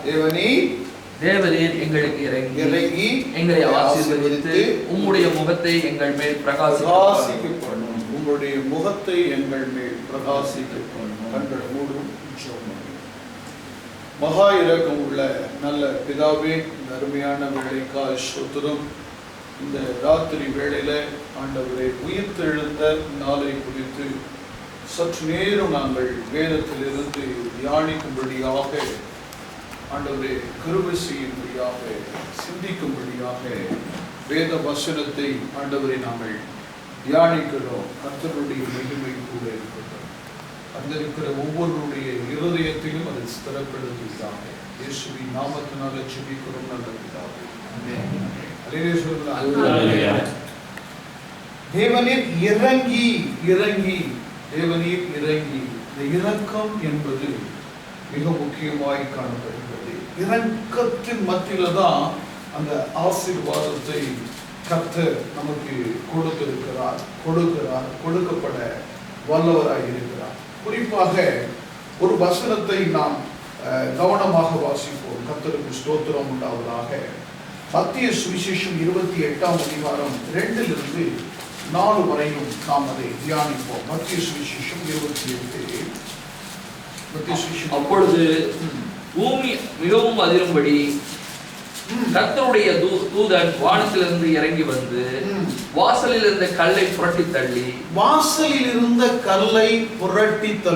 தேவரீர் எங்களுக்கு இறங்கி எங்களை ஆசீர்வதித்து உம்முடைய முகத்தை எங்கள் மேல் பிரகாசிக்க பண்ணும். உங்களுடைய முகத்தை எங்கள் மேல் பிரகாசிக்க பண்ணும். கண்களை மூடும். மகா இரக்கம் உள்ள நல்ல பிதாவே, இந்த அருமையான வேளைக்காய் ஸ்தோத்திரம். இந்த ராத்திரி வேளையில ஆண்டவரே உயிர்த்தெழுந்த நாளை குறித்து சற்று நேரம் நாங்கள் வேதத்திலிருந்து தியானிக்கும்படியாக, ஆண்டவரே கிருபை செய்யும்படியாக, சிந்திக்கும்படியாக வேத வசனத்தை ஆண்டவரை நாங்கள் தியானிக்கிறோம். கர்த்தருடைய மகிமை கூட இருக்கட்டும். அங்கிருக்கிற ஒவ்வொருடைய இருதயத்திலும் அதை ஸ்திரப்படுத்துவதாக இயேசுவின் நாமத்தினால ஜெபிக்கிறோம் நல்ல பிதாவே. தேவனீர் இறங்கி தேவனீர் இறங்கி. இந்த இரக்கம் என்பது மிக முக்கியமாய் காணப்படுகிறது. இரக்கத்தின் மத்தியில தான் அந்த ஆசீர்வாதத்தை கர்த்தர் நமக்கு கொடுக்கப்பட வல்லவராய் இருக்கிறார். குறிப்பாக ஒரு வசனத்தை நாம் கவனமாக வாசிப்போம். கர்த்தருக்கு ஸ்தோத்திரம் உண்டாவதாக. மத்திய சுவிசேஷம் 28ஆம் அதிகாரம் 2 - 4 வரையும் நாம் அதை தியானிப்போம். மத்திய சுவிசேஷம் 28. அப்பொழுது பூமி மிகவும் அதிரும்படி கர்த்தருடைய தூதன் வானத்திலிருந்து இறங்கி வந்து வாசலில் இருந்த கல்லை புரட்டி தள்ளி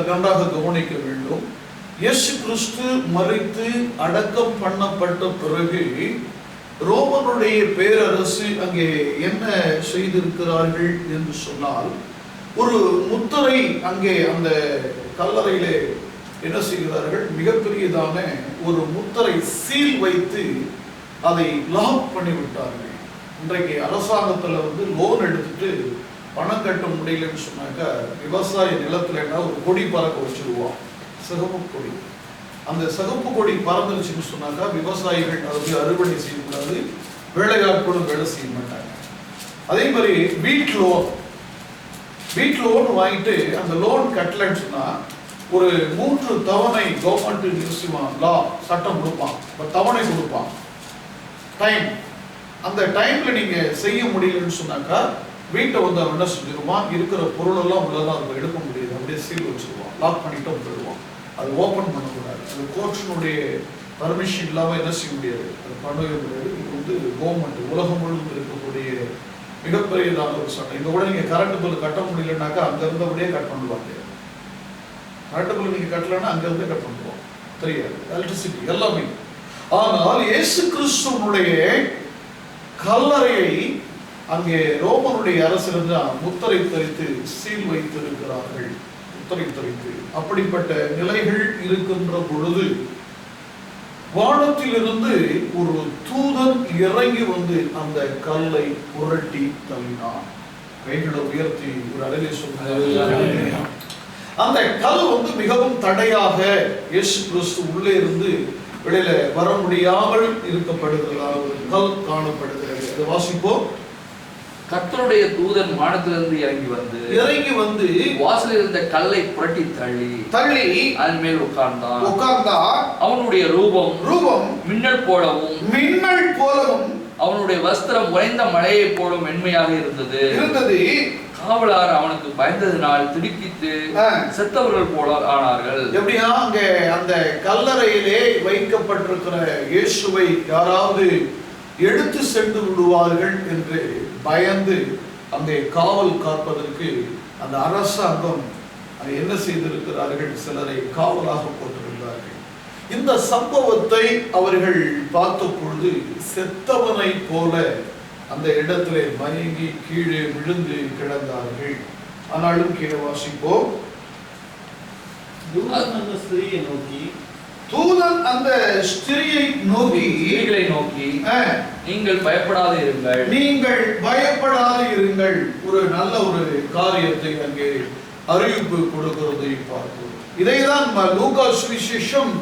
நன்றாக கவனிக்க வேண்டும். இயேசு கிறிஸ்து மரித்து அடக்கம் பண்ணப்பட்ட பிறகு ரோமனுடைய பேரரசு அங்கே என்ன செய்திருக்கிறார்கள் என்று சொன்னால், ஒரு முத்திரை அங்கே அந்த கல்லறையிலே என்ன செய்கிறார்கள், மிகப்பெரியதான ஒரு முத்திரை சீல் வைத்து அதை லாக் பண்ணிவிட்டார்கள். இன்றைக்கு அரசாங்கத்தில் லோன் எடுத்துட்டு பணம் கட்ட முடியலன்னு சொன்னாக்கா விவசாய நிலத்துல ஒரு கொடி பறக்க வச்சிருவோம், சிகப்பு கொடி. அந்த சிகப்பு கொடி பறந்துருச்சுன்னு சொன்னாக்கா விவசாயிகள் அதை அறுவடை செய்யக்கூடாது, வேலையாட்களும் வேலை செய்ய மாட்டாங்க. அதே மாதிரி வீட் லோன் வாங்கிட்டு அந்த லோன் கட்டலன்னு சொன்னா ஒரு 3 தவணை கவர்மெண்ட் சட்டம் கொடுப்பான், தவணை கொடுப்பான் டைம். அந்த டைம்ல நீங்க செய்ய முடியலன்னு சொன்னாக்கா வீட்டை அவன் என்ன செஞ்சிருவான், இருக்கிற பொருள் எல்லாம் உள்ளதான் அதை எடுக்க முடியாது, அப்படியே சீல் வச்சிருவான், லாக் பண்ணிட்டு போயிடுவான். அது ஓபன் பண்ணக்கூடாது. அது கோர்ட்டினுடைய பர்மிஷன் இல்லாம என்ன செய்ய முடியாது, அது பண்ணவே முடியாது. இது கவர்மெண்ட் உலகம் முழுவதும் இருக்கக்கூடிய மிகப்பெரியதான ஒரு சட்டம். இந்த கூட நீங்க கரண்ட் பில் கட்ட முடியலன்னாக்கா அங்க இருந்தபடியே கட் பண்ணுவாங்க. கரண்ட் பில் நீங்க கட்டலன்னா அங்க இருந்தே கட் பண்ணுவோம், தெரியாது, எலக்ட்ரிசிட்டி எல்லாமே. ஆனால் இயேசு கிறிஸ்துவனுடைய கல்லறையை அங்கே ரோமனுடைய அரசிலிருந்து முத்திரை தரித்து சீல் வைத்திருக்கிறார்கள், முத்திரை தரித்து. அப்படிப்பட்ட நிலைகள் இருக்கின்ற பொழுது வானத்திலிருந்து ஒரு தூதன் இறங்கி வந்து அந்த கல்லை புரட்டி தள்ளினான். கைகளை உயர்த்தி ஒரு அழகை சொன்னார். அந்த கல் மிகவும் தடையாக இயேசு கிறிஸ்து உள்ளே இருந்து வெளியில வர முடியாமல் இருக்கப்படுகிறதா ஒரு கல் காணப்படுகிறது. அதை வாசிப்போம். கர்த்தருடைய தூதன் வானத்திலிருந்து இறங்கி வந்து வாசலில் இருந்த கல்லை புரட்டி தள்ளி அதன் மேல் உட்கார்ந்தார். அவனுடைய ரூபம் மின்னல் போலவும் அவனுடைய வஸ்திரம் உறைந்த மழையை போலும் மென்மையாக இருந்தது. காவலார் அவனுக்கு பயந்ததினால் திடுக்கிட்டு செத்தவர்கள் போல ஆனார்கள். எப்படியா அங்கே அந்த கல்லறையிலே வைக்கப்பட்டிருக்கிற இயேசுவை யாராவது எடுத்து சென்று விடுவார்கள் என்று பயந்து அங்கே காவல் காப்பதற்கு அந்த அரசாங்கம் என்ன செய்திருக்கிறார்கள், சிலரை காவலாக போட்டிருந்தார்கள். இந்த சம்பவத்தை அவர்கள் பார்த்த பொழுது செத்தவனை போல அந்த இடத்திலே மயங்கி கீழே விழுந்து கிடந்தார்கள். ஆனாலும் கீழே வாசிப்போம். தூதன் அந்த ஸ்திரியை நோக்கி நீங்கள் பயப்படாது இருங்கள். ஒரு நல்ல ஒரு காரியத்தை அங்கே அறிவிப்பு கொடுக்கிறதை பார்ப்போம். இதைதான் லூக்கா சுவிசேஷம்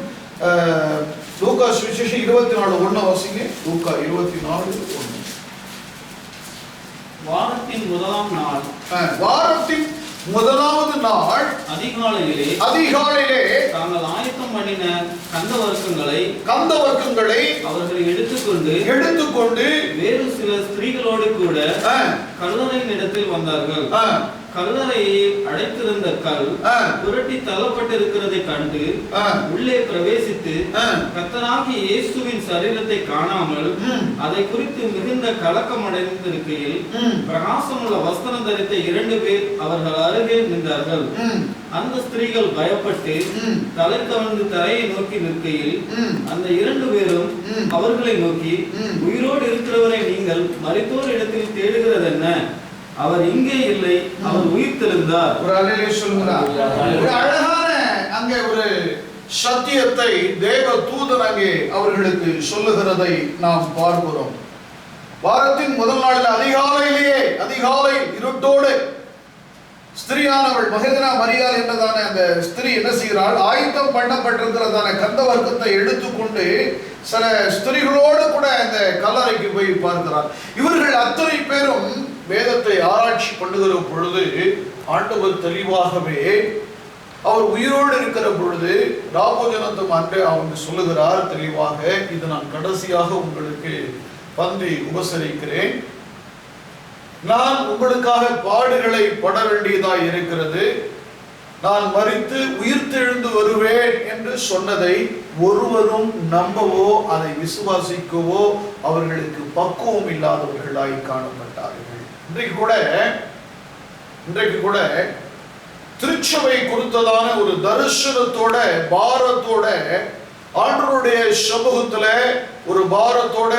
24:1 வாசிங்க. லூக்கா 24:1. வாரத்தின் முதலாம் நாள் முதலாவது நாள் அதிகாலையிலே தாங்கள் ஆயத்தம் பண்ணின கந்த வர்க்கங்களை அவர்கள் எடுத்துக்கொண்டு வேறு சில ஸ்திரீகளோடு கூட கல்லறையின் இடத்தில் வந்தார்கள். கல்லறையை அடைத்திருந்த கல் புரட்டி தள்ளப்பட்டிருக்கிறதை கண்டு உள்ளே பிரவேசித்து கர்த்தராகிய இயேசுவின் சரீரத்தை காணாமல் அதை குறித்து மிகுந்த கலக்கம் அடைந்திருக்கையில் பிரகாசமுள்ள வஸ்திரம் தரித்த 2 பேர் அவர்கள் அருகே நின்றார்கள். அந்த ஸ்திரீகள் பயப்பட்டு தலை கவிழ்ந்து தரையை நோக்கி நிற்கையில் அந்த 2 பேரும் அவர்களை நோக்கி, உயிரோடு இருக்கிறவரை நீங்கள் மரித்தோர் இடத்தில் தேடுகிறது என்ன? அவர் இங்கே இல்லை, அவர் உயிர்த்தெழுந்தார். ஒரு அல்லேலூயா சொல்லுகிறார். ஒரு அழகான அங்கே ஒரு சத்தியத்தை தேவ தூதன் அங்கே அவர்களுக்கு சொல்லுகிறதை நாம் பார்க்கிறோம். வாரத்தின் முதல் நாளில் அதிகாலை இருட்டோடு ஸ்திரீயானவள் மகதனா மரியாள் என்றதான அந்த ஸ்திரீ என்ன செய்கிறாள்? ஆயத்தம் பண்ணப்பட்டிருக்கிறதான கந்த வர்க்கத்தை எடுத்துக்கொண்டு சில ஸ்திரீகளோடு கூட அந்த கல்லறைக்கு போய் பார்க்கிறார். இவர்கள் அத்தனை பேரும் வேதத்தை ஆராய்ச்சி பண்ணுகிற பொழுது ஆண்டவர் தெளிவாகவே அவர் உயிரோடு இருக்கிற பொழுது ராபோஜனத்தும் அன்று அவங்க சொல்லுகிறார் தெளிவாக, இது நான் கடைசியாக உங்களுக்கு பந்தி உபசரிக்கிறேன், நான் உங்களுக்காக பாடுகளை பட வேண்டியதாய் இருக்கிறது, நான் மரித்து உயிர்த்தெழுந்து வருவேன் என்று சொன்னதை ஒருவரும் நம்பவோ அதை விசுவாசிக்கவோ அவர்களுக்கு பக்குவம் இல்லாதவர்களாய் காணப்பட்டார்கள். இன்றைக்கு கூட திருச்சபை கொடுத்ததான ஒரு தரிசனத்தோட பாரத்தோட ஆண்டவருடைய சமூகத்துல ஒரு பாரத்தோட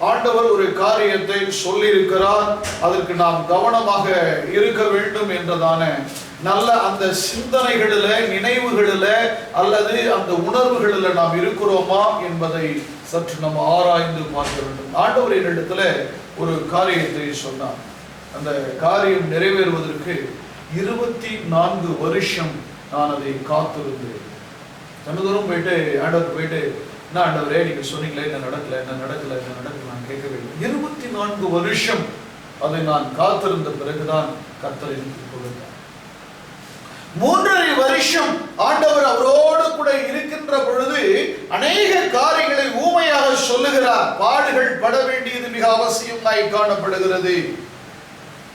ஆண்டவர் ஒரு காரியத்தை சொல்லி இருக்கிறார். அதற்கு நாம் கவனமாக இருக்க வேண்டும் என்றதான நல்ல அந்த சிந்தனைகளில, நினைவுகளில அல்லது அந்த உணர்வுகளில நாம் இருக்கிறோமா என்பதை சற்று நம்ம ஆராய்ந்து பார்க்க வேண்டும். ஆண்டவர் என்னிடத்துல ஒரு காரியத்தை சொன்னார். அந்த காரியம் நிறைவேறுவதற்கு 24 வருஷம் நான் அதை காத்திருந்தேன். தினந்தோறும் போயிட்டு ஆண்டவர் போயிட்டு, என்ன ஆண்டவரே நீங்க சொன்னீங்களே, என்ன நடக்கல நான் கேட்கவே இல்லை. 24 வருஷம் அதை நான் காத்திருந்த பிறகுதான் கர்த்தர் எனக்கு கொடுத்தார். 3.5 வருஷம் ஆண்டவர் அவரோடு கூட இருக்கின்ற பொழுது அநேக காரியங்களை ஊமையாக சொல்லுகிறார். பாடுகள் பட வேண்டியது மிக அவசியமாய் காணப்படுகிறது.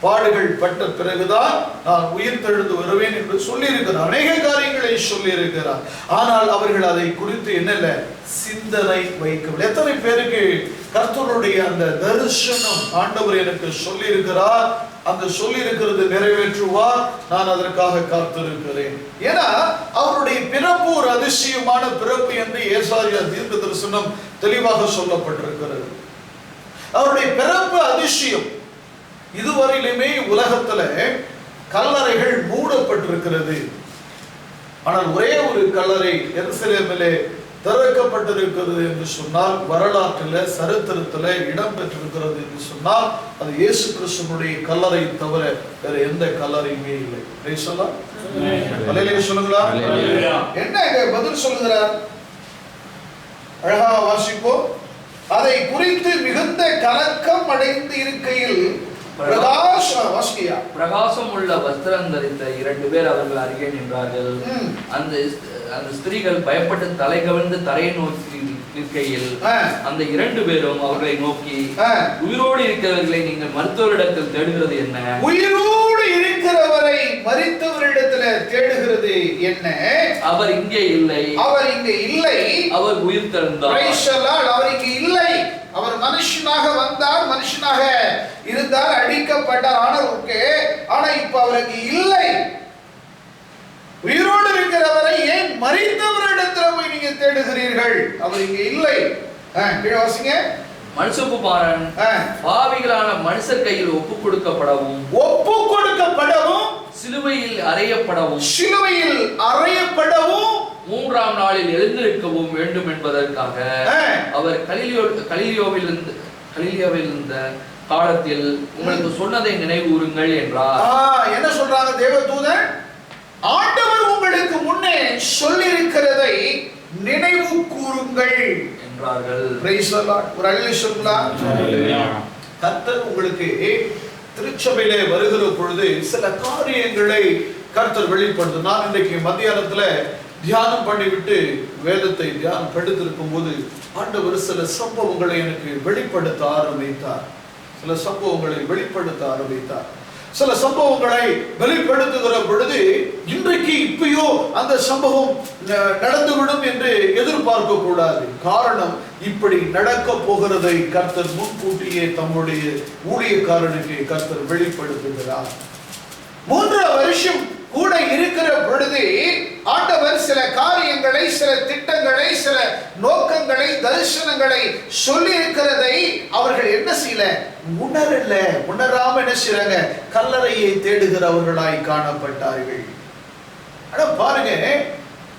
பாடுகள் பட்ட பிறகுதான் நான் உயிர்த்தெழுந்து வருவேன் என்று சொல்லி இருக்கிறார். அநேக காரியங்களை சொல்லி இருக்கிறார். ஆனால் அவர்கள் அதை குறித்து என்னல்ல சிந்தனை வைக்கவில்லை. எத்தனை பேருக்கு கர்த்தருடைய அந்த தரிசனம் ஆண்டவர் எனக்கு சொல்லி இருக்கிறார், அந்த சொல்லி இருக்கிறது நிறைவேற்றுவார், நான் அதற்காக காத்திருக்கிறேன். ஏன்னா அவருடைய பிறப்பு ஒரு அதிசயமான பிறப்பு என்று ஏசாயா தீர்க்க தரிசனம் தெளிவாக சொல்லப்பட்டிருக்கிறது. அவருடைய பிறப்பு அதிசயம். இதுவரையிலுமே உலகத்துல கல்லறைகள் மூடப்பட்டிருக்கிறது. ஆனால் ஒரே ஒரு கல்லறை எருசலேமிலே திறக்கப்பட்டிருக்கிறது என்று சொன்னால், வரலாற்றில் சரித்திரத்தில் இடம் பெற்றிருக்கிறது என்று சொன்னால், அது இயேசு கிறிஸ்துவினுடைய கல்லறை தவிர வேற எந்த கல்லறையுமே இல்லை. சொல்லுங்களா? என்ன பதில் சொல்லுகிறார்? அழகா வாசிப்போம். அதை குறித்து மிகுந்த கலக்கம் அடைந்து இருக்கையில் பிரகாசம் உள்ள வஸ்திரம் தரித்த 2 பேர் அவர்கள் அருகே நின்றார்கள். அந்த ஸ்திரீகள் பயப்பட்டு தலை கவிழ்ந்து தரையை நோக்கி நிற்கையில் அந்த 2 பேரும் அவர்களை நோக்கி, உயிரோடு இருக்கிறவர்களை நீங்கள் மருத்துவரிடத்தில் தேடுகிறது என்ன? உயிரோடு இருக்கிறவரை மரித்தவரிடத்தில் தேடுகிறது என்ன? அவர் இங்கே இல்லை, அவர் உயிர்த்தெழுந்தார். அவர் இங்கே இல்லை. அவர் மனுஷனாக வந்தார், மனுஷனாக இருந்தார், அடிக்கப்பட்டார். ஆனா இப்ப அவருக்கு இல்லை. உயிரோடு இருக்கிறவரை ஏன் மரித்தவரிடத்தில் போய் நீங்க தேடுகிறீர்கள்? அவர் இங்கே இல்லை. வாசிங்க. மனுஷகுமாரன் பாவிகளான மனுஷர் கையில் ஒப்பு கொடுக்கப்படவும் சிலுவையில் அறையப்படவும் 3ஆம் நாளில் எழுந்திருக்கவும் வேண்டும் என்பதற்காக அவர் கலிலியோவில் இருந்த காலத்தில் உங்களுக்கு சொன்னதை நினைவுறுங்கள் என்றார். என்ன சொல்றாங்க தேவதூதன்? ஆண்டவர் உங்களுக்கு முன்னே சொல்லி இருக்கிறதை நினைவு கூறுங்கள் என்றார்கள். Price the Lord. ஒரு அல்லேலூயா சொல்லுங்களா? கர்த்தர் உங்களுக்கு திருச்சபையிலே வருகிற பொழுது சில காரியங்களை கர்த்தர் வெளிப்படுத்து. நான் இன்றைக்கு மத்தியானத்துல தியானம் பண்ணிவிட்டு வேதத்தை தியானம் படித்திருக்கும் போது ஆண்டவர் சில சம்பவங்களை எனக்கு வெளிப்படுத்த ஆரம்பித்தார். சில சம்பவங்களை வெளிப்படுத்த ஆரம்பித்தார். சில சம்பவங்களை வெளிப்படுத்துகிற பொழுது இன்றைக்கு இப்பயோ அந்த சம்பவம் நடந்துவிடும் என்று எதிர்பார்க்க கூடாது. காரணம், இப்படி நடக்க போகிறதை கர்த்தர் முன்கூட்டியே தம்முடைய ஊழியக்காரனுக்கு கர்த்தர் வெளிப்படுத்துகிறார். 3 வருஷம் கூட இருக்கிற பொழுது ஆண்டவர் சில காரியங்களை, சில திட்டங்களை, சில நோக்கங்களை, தரிசனங்களை சொல்லி இருக்கிறதை அவர்கள் என்ன செய்யல, உணராம என்ன செய்றாங்க, கல்லறையை தேடுகிறவர்களாய் காணப்பட்டார்கள். ஆனா பாருங்க,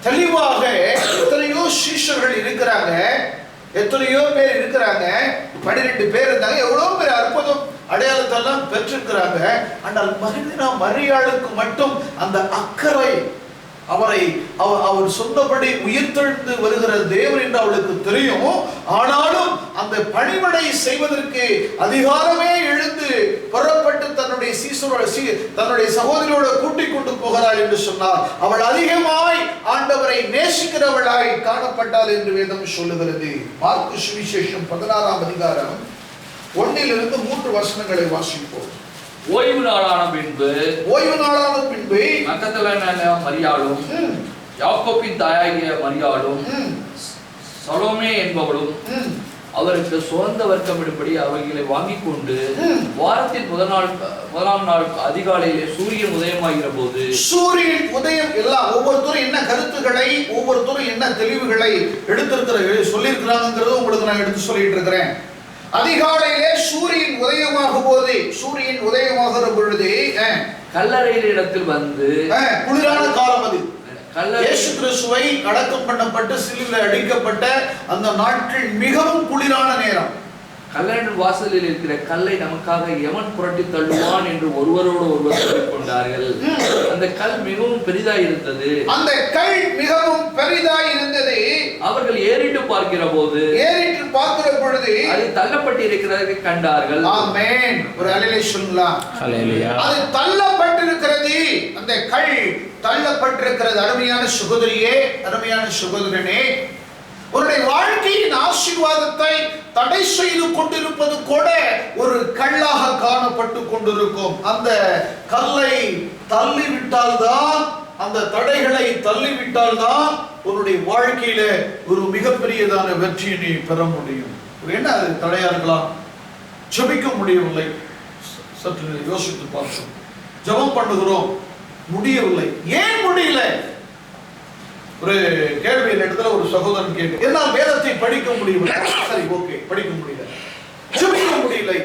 தெளிவாக எத்தனையோ சீஷர்கள் இருக்கிறாங்க, எத்தனையோ பேர் இருக்கிறாங்க. 12 பேர் இருந்தாங்க. எவ்வளவு பேர் அற்புதம் அடையாளத்தெல்லாம் பெற்றிருக்கிறாங்க. ஆனால் மகிழ்ந்தினா மரியாளுக்கு மட்டும் அந்த அக்கறை, அவர் சொன்னபடி உயிர்த்தெழுந்து வருகிற தேவன் என்று அவளுக்கு தெரியும். ஆனாலும் அந்த பணிவிடை செய்வதற்கு அதிகாரமே எழுந்து புறப்பட்டு தன்னுடைய சகோதரியோட கூட்டிக் கொண்டு போகிறாள் என்று சொன்னார். அவள் அதிகமாய் ஆண்டவரை நேசிக்கிறவளாய் காணப்பட்டாள் என்று வேதம் சொல்லுகிறது. மார்க்கு சுவிசேஷம் 16ஆம் அதிகாரம் 1 - 3 வசனங்களை வாசிப்போம். ஓய்வு நாளான பின்பு மகதலேனான மரியாளும் யாக்கோபின் தாயாகிய மரியாளும் சலோமே என்பவளும் அவருக்கு சுகந்த வர்க்கமிடும்படி அவைகளை வாங்கி கொண்டு வாரத்தின் முதலாம் நாள் அதிகாலையிலே சூரியன் உதயமாகிற போது, சூரியன் உதயம் எல்லாம் ஒவ்வொருத்தரும் என்ன கருத்துக்களை, ஒவ்வொருத்தரும் என்ன தெளிவுகளை எடுத்திருக்கிற சொல்லியிருக்கிறாங்கிறது உங்களுக்கு நான் எடுத்து சொல்லிட்டு இருக்கிறேன். அதிகாலையிலே சூரியன் உதயமாகிற பொழுது கல்லறையில் இடத்தில் வந்து, குளிரான காலம் அது, இயேசு கிறிஸ்துவை அடக்கம் பண்ணப்பட்டு சிலுவையில் அடிக்கப்பட்ட அந்த நாட்கள் மிகவும் குளிரான நேரம். கல்லறையின் வாசலில் இருக்கிற கல்லை நமக்காக எவன் புரட்டி தள்ளுவான் என்று ஒருவரோடு ஒருவர் சொல்லிக் கொண்டார்கள். அந்த கல் மிகவும் பெரிதாய் இருந்தது. அவர்கள் ஏறிட்டு பார்க்கிற பொழுது அது தள்ளப்பட்டு இருக்கிறதை கண்டார்கள். ஆமென். ஒரு அல்லேலூயா சொல்லலாம். அல்லேலூயா. அது தள்ளப்பட்டிருக்கிறது. அந்த கல் தள்ளப்பட்டிருக்கிறது. அருமையான சகோதரியே, அருமையான சகோதரனே, உன்னுடைய வாழ்க்கையின் ஆசீர்வாதத்தை தடை செய்து கொண்டிருப்பது கூட ஒரு கல்லாக காணப்பட்டு கொண்டிருக்கும். அந்த கல்லை தள்ளிவிட்டால்தான், அந்த தடைகளை தள்ளிவிட்டால்தான் உன்னுடைய வாழ்க்கையில ஒரு மிகப்பெரியதான வெற்றியை நீ பெற முடியும். என்ன அது தடையா இருக்கலாம்? ஜெபிக்க முடியவில்லை. சற்று யோசித்து பார்த்தோம். ஜெபம் பண்ணுகிறோம், முடியவில்லை. ஏன் முடியல? ஒரு கேள்வி இடத்துல ஒரு சகோதரன் கேட்டு, என்னால் வேதத்தை படிக்க முடியவில்லை. சரி, ஓகே, படிக்க முடியல. ஜெபிக்க முடியலை.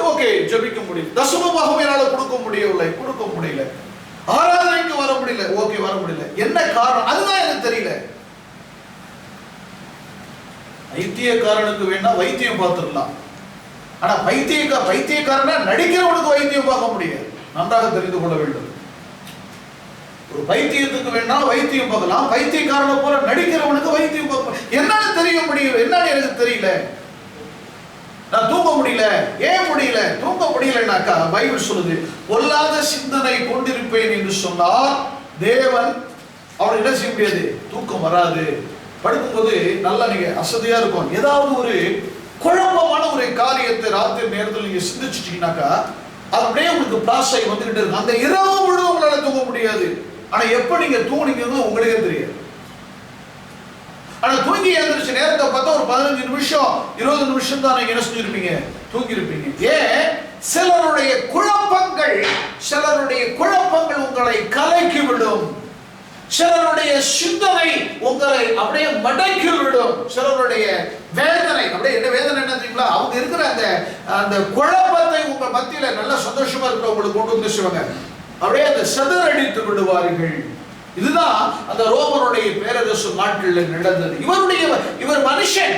ஓகே, ஜெபிக்க முடியல. தசமமாக என்னால் கொடுக்க முடியல. ஆராதனைக்கு வர முடியல. ஓகே, வர முடியல. என்ன காரணம்? அதுதான் எனக்கு தெரியல. வைத்தியக்காரனுக்கு வேணா வைத்தியம் பார்த்துடலாம். ஆனா வைத்தியக்காரனா நடிக்கிறவனுக்கு வைத்தியம் பார்க்க முடியாது. நன்றாக தெரிந்து கொள்ள வேண்டும். ஒரு வைத்தியத்துக்கு வேணா வைத்தியம் பார்க்கலாம், வைத்தியக்காரனை போல நடிக்கிறவனுக்கு வைத்தியம் பார்க்க என்னன்னு தெரிய முடியும். என்னன்னு எனக்கு தெரியல. நான் தூங்க முடியல. ஏன் முடியல? தூங்க முடியலனாக்கா பைபிள் சொல்லுது, பொல்லாத சிந்தனை கொண்டிருப்பேன் என்று சொன்னால் தேவன் அவனுக்கு என்ன செய்ய முடியாது? தூக்கம் வராது. படுக்கும்போது நல்லா நீங்க அசதியா இருக்கும். ஏதாவது ஒரு குழப்பமான ஒரு காரியத்தை ராத்திரி நேரத்தில் நீங்க சிந்திச்சிட்டீங்கன்னாக்கா அது அப்படியே உங்களுக்கு பிளாஸ் ஆகி வந்துகிட்டு இருக்கு. அந்த இரவு முழுவதும் உங்களால தூங்க முடியாது. ஆனா எப்ப நீங்க தூங்குனீங்கன்னு உங்களுக்கே தெரியாது. ஆனா தூங்கி எழுந்திருச்ச நேரத்தை பார்த்தா ஒரு 15 நிமிஷம் 20 நிமிஷம் தான் நீங்க என்ன செஞ்சிருப்பீங்க? தூங்கி இருப்பீங்க. ஏன்? சிலருடைய குழப்பங்கள் உங்களை கலைக்கி விடும். சிலருடைய சிந்தனை உங்களை அப்படியே மடக்கி விடும். சிலருடைய வேதனை அப்படியே என்ன வேதனை என்ன தெரியுங்களா? அவங்க இருக்கிற அந்த குழப்பத்தை உங்க மத்தியில நல்ல சந்தோஷமா இருக்கிறவங்களுக்கு கொண்டு வந்து செய்வாங்க. அப்படியே அந்த சிதறடித்து விடுவார்கள். இதுதான் அந்த ரோமனுடைய பேரரசு நாட்களில் நடந்தது. இவர் மனுஷன்,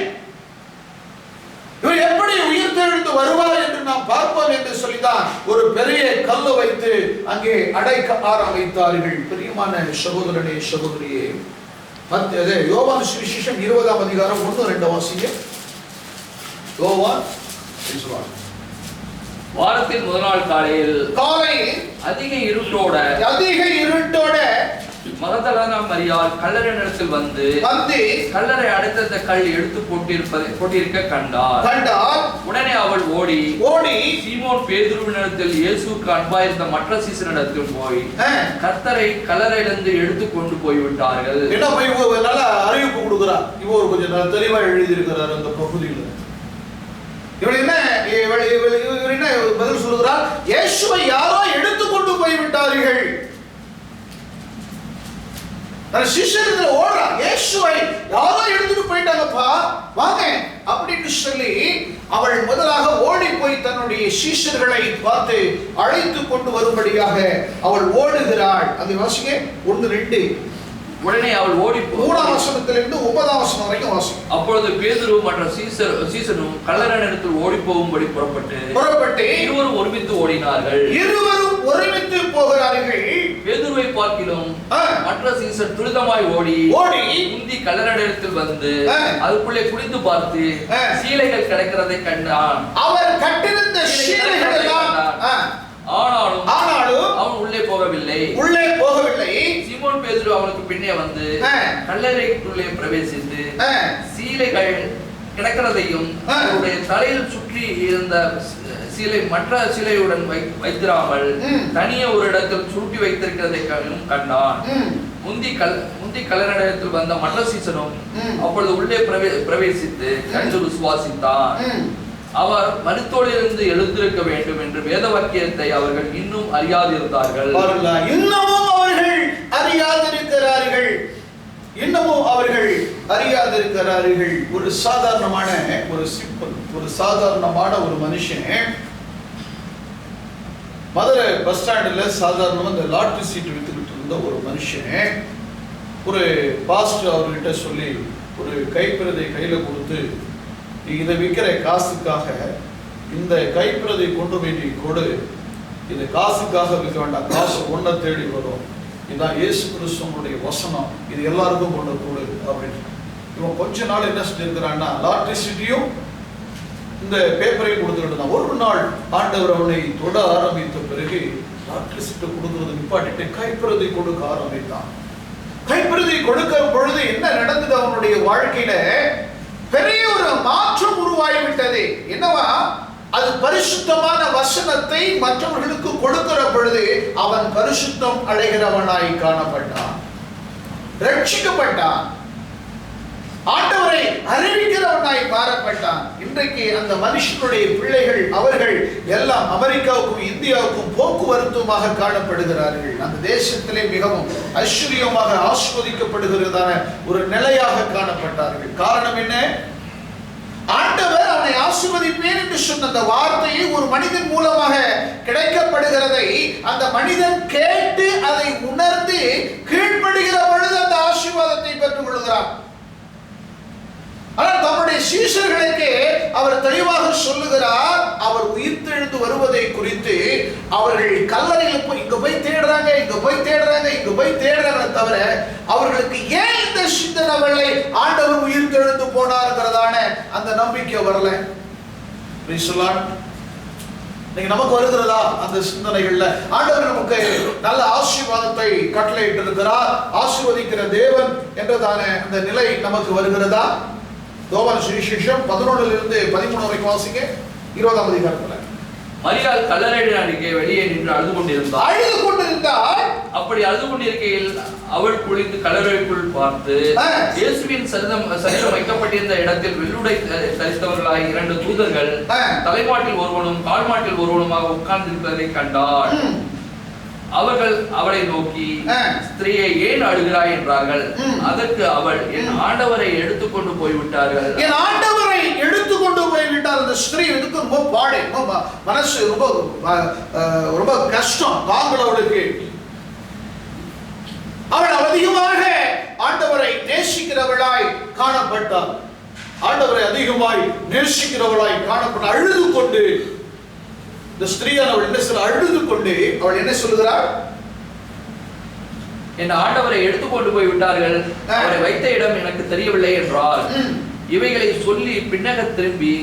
இவர் எப்படி உயிர்த்தெழுந்து வருவார் என்று நாம் பார்ப்போம் என்று சொல்லிதான் ஒரு பெரிய கல்லை வைத்து அங்கே அடைக்க ஆரம்பித்தார்கள். பிரியமான சகோதரனே, சகோதரியே, யோவான் சுவிசேஷம் 20ஆம் அதிகாரம் 1-2 வாசிங்க. யோவான் வாரத்தின் முதல் நாள் காலையில் அதிக இருட்டோட மகதலேனா மரியாள் கல்லறை நிலத்தில் வந்து கல்லறை அடைத்த கல் எடுத்து போட்டிருக்க கண்டார். உடனே அவள் ஓடி சீமோன் பேதுருவினிடத்தில் இயேசுவுக்கு அன்பாயிருந்த மற்ற சீசனிடத்தில் போய் கர்த்தரை கல்லறையிலிருந்து எடுத்து கொண்டு போய்விட்டார்கள். என்ன நல்ல அறிவிப்பு கொடுக்கிறார். இவர் கொஞ்சம் தெளிவா எழுதியிருக்கிறார் அந்த பகுதியில். இவர் என்ன பதில் சொல்கிறார்? இயேசுவை யாரோ எடுத்து கொண்டு போய்விட்டார்கள். சிஷ்யர்கள் ஓடுறா, இயேசுவை யாரோ எடுத்துட்டு போயிட்டாங்கப்பா வாங்க அப்படின்னு சொல்லி அவள் முதலாக ஓடி போய் தன்னுடைய சிஷ்யர்களை பார்த்து அழைத்து கொண்டு வரும்படியாக அவள் ஓடுகிறாள். அது வாசிங்க 1-2. உடனே அவள் ஓடி 3ஆம் வசனத்திலிருந்து 9ஆம் வசனம் வரைக்கும் வாசிங்க. அப்பொழுது பேதுரு மற்ற சீசனும் கல்லறை நிலத்தில் ஓடி போகும்படி புறப்பட்டு இருவரும் ஒருமித்து ஓடினார்கள். இருவரும் ஒருமித்து போகிறார்கள். பேதுருவை பார்க்கிலும் மற்ற சீசன் துரிதமாய் ஓடி முந்தி கல்லறை நிலத்தில் வந்து அதுக்குள்ளே குனிந்து பார்த்து சீலைகள் கிடக்கிறதை கண்டான். அவர் கட்டிருந்த சீலைகள் எல்லாம் ஆனாலும் அவன் உள்ளே போகவில்லை. சீமோன் பேதுரு அவனுக்கு பின்னே வந்து கல்லறைக்குள்ளே பிரவேசித்து சீலைகள் கிடக்கிறதையும் அவருடைய தலையில் சுற்றி இருந்த சீலை மற்ற சீலையுடன் வைத்திராமல் தனியே ஒரு இடத்தில் சுருட்டி வைத்திருக்கிறதை கண்டான். முந்தி கல்லறையில் வந்த மற்ற சீசனும் அப்பொழுது உள்ளே பிரவேசித்து கண்டு விசுவாசித்தான். அவர் மரித்தோரிலிருந்து எழுந்திருக்க வேண்டும் என்று வேத வாக்கியத்தை அவர்கள் இன்னும் அறியாதிருந்தார்கள். இன்னமும் அவர்கள் அறியாதிருக்கிறார்கள். ஒரு சாதாரணமான ஒரு மனுஷன் மதுரை பஸ் ஸ்டாண்டில் சாதாரணமா இந்த லாட்டரி சீட் வித்துக்கிட்டு இருந்த ஒரு மனுஷன் ஒரு பாஸ்டர் அவர்கிட்ட சொல்லி ஒரு கைப்பிரதை கையில கொடுத்து, இதை விற்கிற காசுக்காக இந்த கைப்பிரதை கொண்டு போய் நீ கொடு, இது காசுக்காக விற்க வேண்டாம், காசு ஒன்றை தேடி வரும், இதான் இயேசு கிறிஸ்துவனுடைய வசனம், இது எல்லாருக்கும் கொண்டு கொடு அப்படின்னு. இவன் கொஞ்ச நாள் என்ன செஞ்சிருக்கிறான்னா லாட்டரி சீட்டையும் இந்த பேப்பரையும் கொடுத்துக்கிட்டு தான். ஒரு நாள் ஆண்டவர் அவனை தொட ஆரம்பித்த பிறகு லாட்டரி சீட்டை கொடுக்கறது நிப்பாட்டிட்டு கைப்பிரதை கொடுக்க ஆரம்பித்தான். கைப்பிரதை கொடுக்கிற பொழுது என்ன நடந்தது? அவனுடைய வாழ்க்கையில பெரிய ஒரு மாற்றம் உருவாகிவிட்டது. என்னவா? அது பரிசுத்தமான வசனத்தை மற்றவர்களுக்கு கொடுக்கிற பொழுது அவன் பரிசுத்தம் அடைகிறவனாய் காணப்பட்டான், ரட்சிக்கப்பட்டான், ஆண்டவரை அறிவிக்கிறவனாய் மாறப்பட்டான். இன்றைக்கு அந்த மனுஷனுடைய பிள்ளைகள் அவர்கள் எல்லாம் அமெரிக்காவுக்கும் இந்தியாவுக்கும் போக்குவரத்துமாக காணப்படுகிறார்கள். அந்த தேசத்திலே மிகவும் ஐஸ்வர்யமாக ஆஸ்வதிக்கப்படுகிறதான ஒரு நிலையாக காணப்பட்டார்கள். காரணம் என்ன? ஆண்டவர் அவனை ஆசீர்வதிப்பேன் என்று சொன்ன அந்த வார்த்தையை ஒரு மனிதன் மூலமாக கிடைக்கப்படுகிறதை அந்த மனிதன் கேட்டு அதை உணர்ந்து கீழ்ப்படுகிற பொழுது அந்த ஆசீர்வாதத்தை பெற்றுக் கொள்கிறார். ஆனால் தம்முடைய சீஷர்களுக்கு அவர் தெளிவாக சொல்லுகிறார், அவர் உயிர்த்தெழுந்து வருவதை குறித்து அவர்கள் கல்லறையில் போய் இங்க போய் தேடுறாங்க, இங்க போய் தேடுறாங்க, இங்க போய் தேடுறாங்க தவிர அவர்களுக்கு ஏன் இந்த சிந்தனை வரலை? ஆண்டவர் உயிர்த்தெழுந்து போனாருங்கிறதான அந்த நம்பிக்கை வரல. நமக்கு வருகிறதா அந்த சிந்தனைகள்ல? ஆண்டவர் நமக்கு நல்ல ஆசீர்வாதத்தை கட்டளையிட்டு இருக்கிறார், ஆசீர்வதிக்கிற தேவன் என்றதான அந்த நிலை நமக்கு வருகிறதா? யோவான் சுவிசேஷம் 11 13 வரைக்கும் வாசிங்க. 20ஆம் அதிகாரத்துல மரியாள் கல்லறையின் அருகே வெளியே நின்று அழுது கொண்டிருந்தாள். அப்படி அழுது கொண்டிருக்கையில் அவள் குளித்து கல்லறைக்குள் பார்த்து இயேசுவின் சரீரம் வைக்கப்பட்டிருந்த இடத்தில் வெள்ளுடை தரித்தவர்களாய் 2 தூதர்கள் தலைமாட்டில் ஒருவனும் கால்மாட்டில் ஒருவனுமாக உட்கார்ந்திருப்பதை கண்டாள். அவர்கள் அவளை நோக்கி, ஸ்திரீயை ஏன் அழுகிறாய் என்றார்கள். அதற்கு அவள், என் ஆண்டவரை எடுத்துக்கொண்டு போய்விட்டார்கள். என் ஆண்டவரை எடுத்துக்கொண்டு போய்விட்டார். அந்த ஸ்திரீ இதுக்கு ரொம்ப பாடு, மனசு ரொம்ப கஷ்டம் தாங்களவளுக்கு. அவள் அதிகமாக ஆண்டவரை நேசிக்கிறவளாய் காணப்பட்டாள். ஆண்டவரை அதிகமாய் நேசிக்கிறவளாய் காணப்பட்டாள். அழுது கொண்டு இந்த ஸ்திரீயானவள் என்ன சொல்ல? அழுது கொண்டு அவள் என்ன சொல்லுகிறாள்? என் ஆண்டவரை எடுத்துக்கொண்டு போய் விட்டார்கள், அவரை வைத்த இடம் எனக்கு தெரியவில்லை என்றாள். இவைகளை சொல்லி பின்னக திரும்பி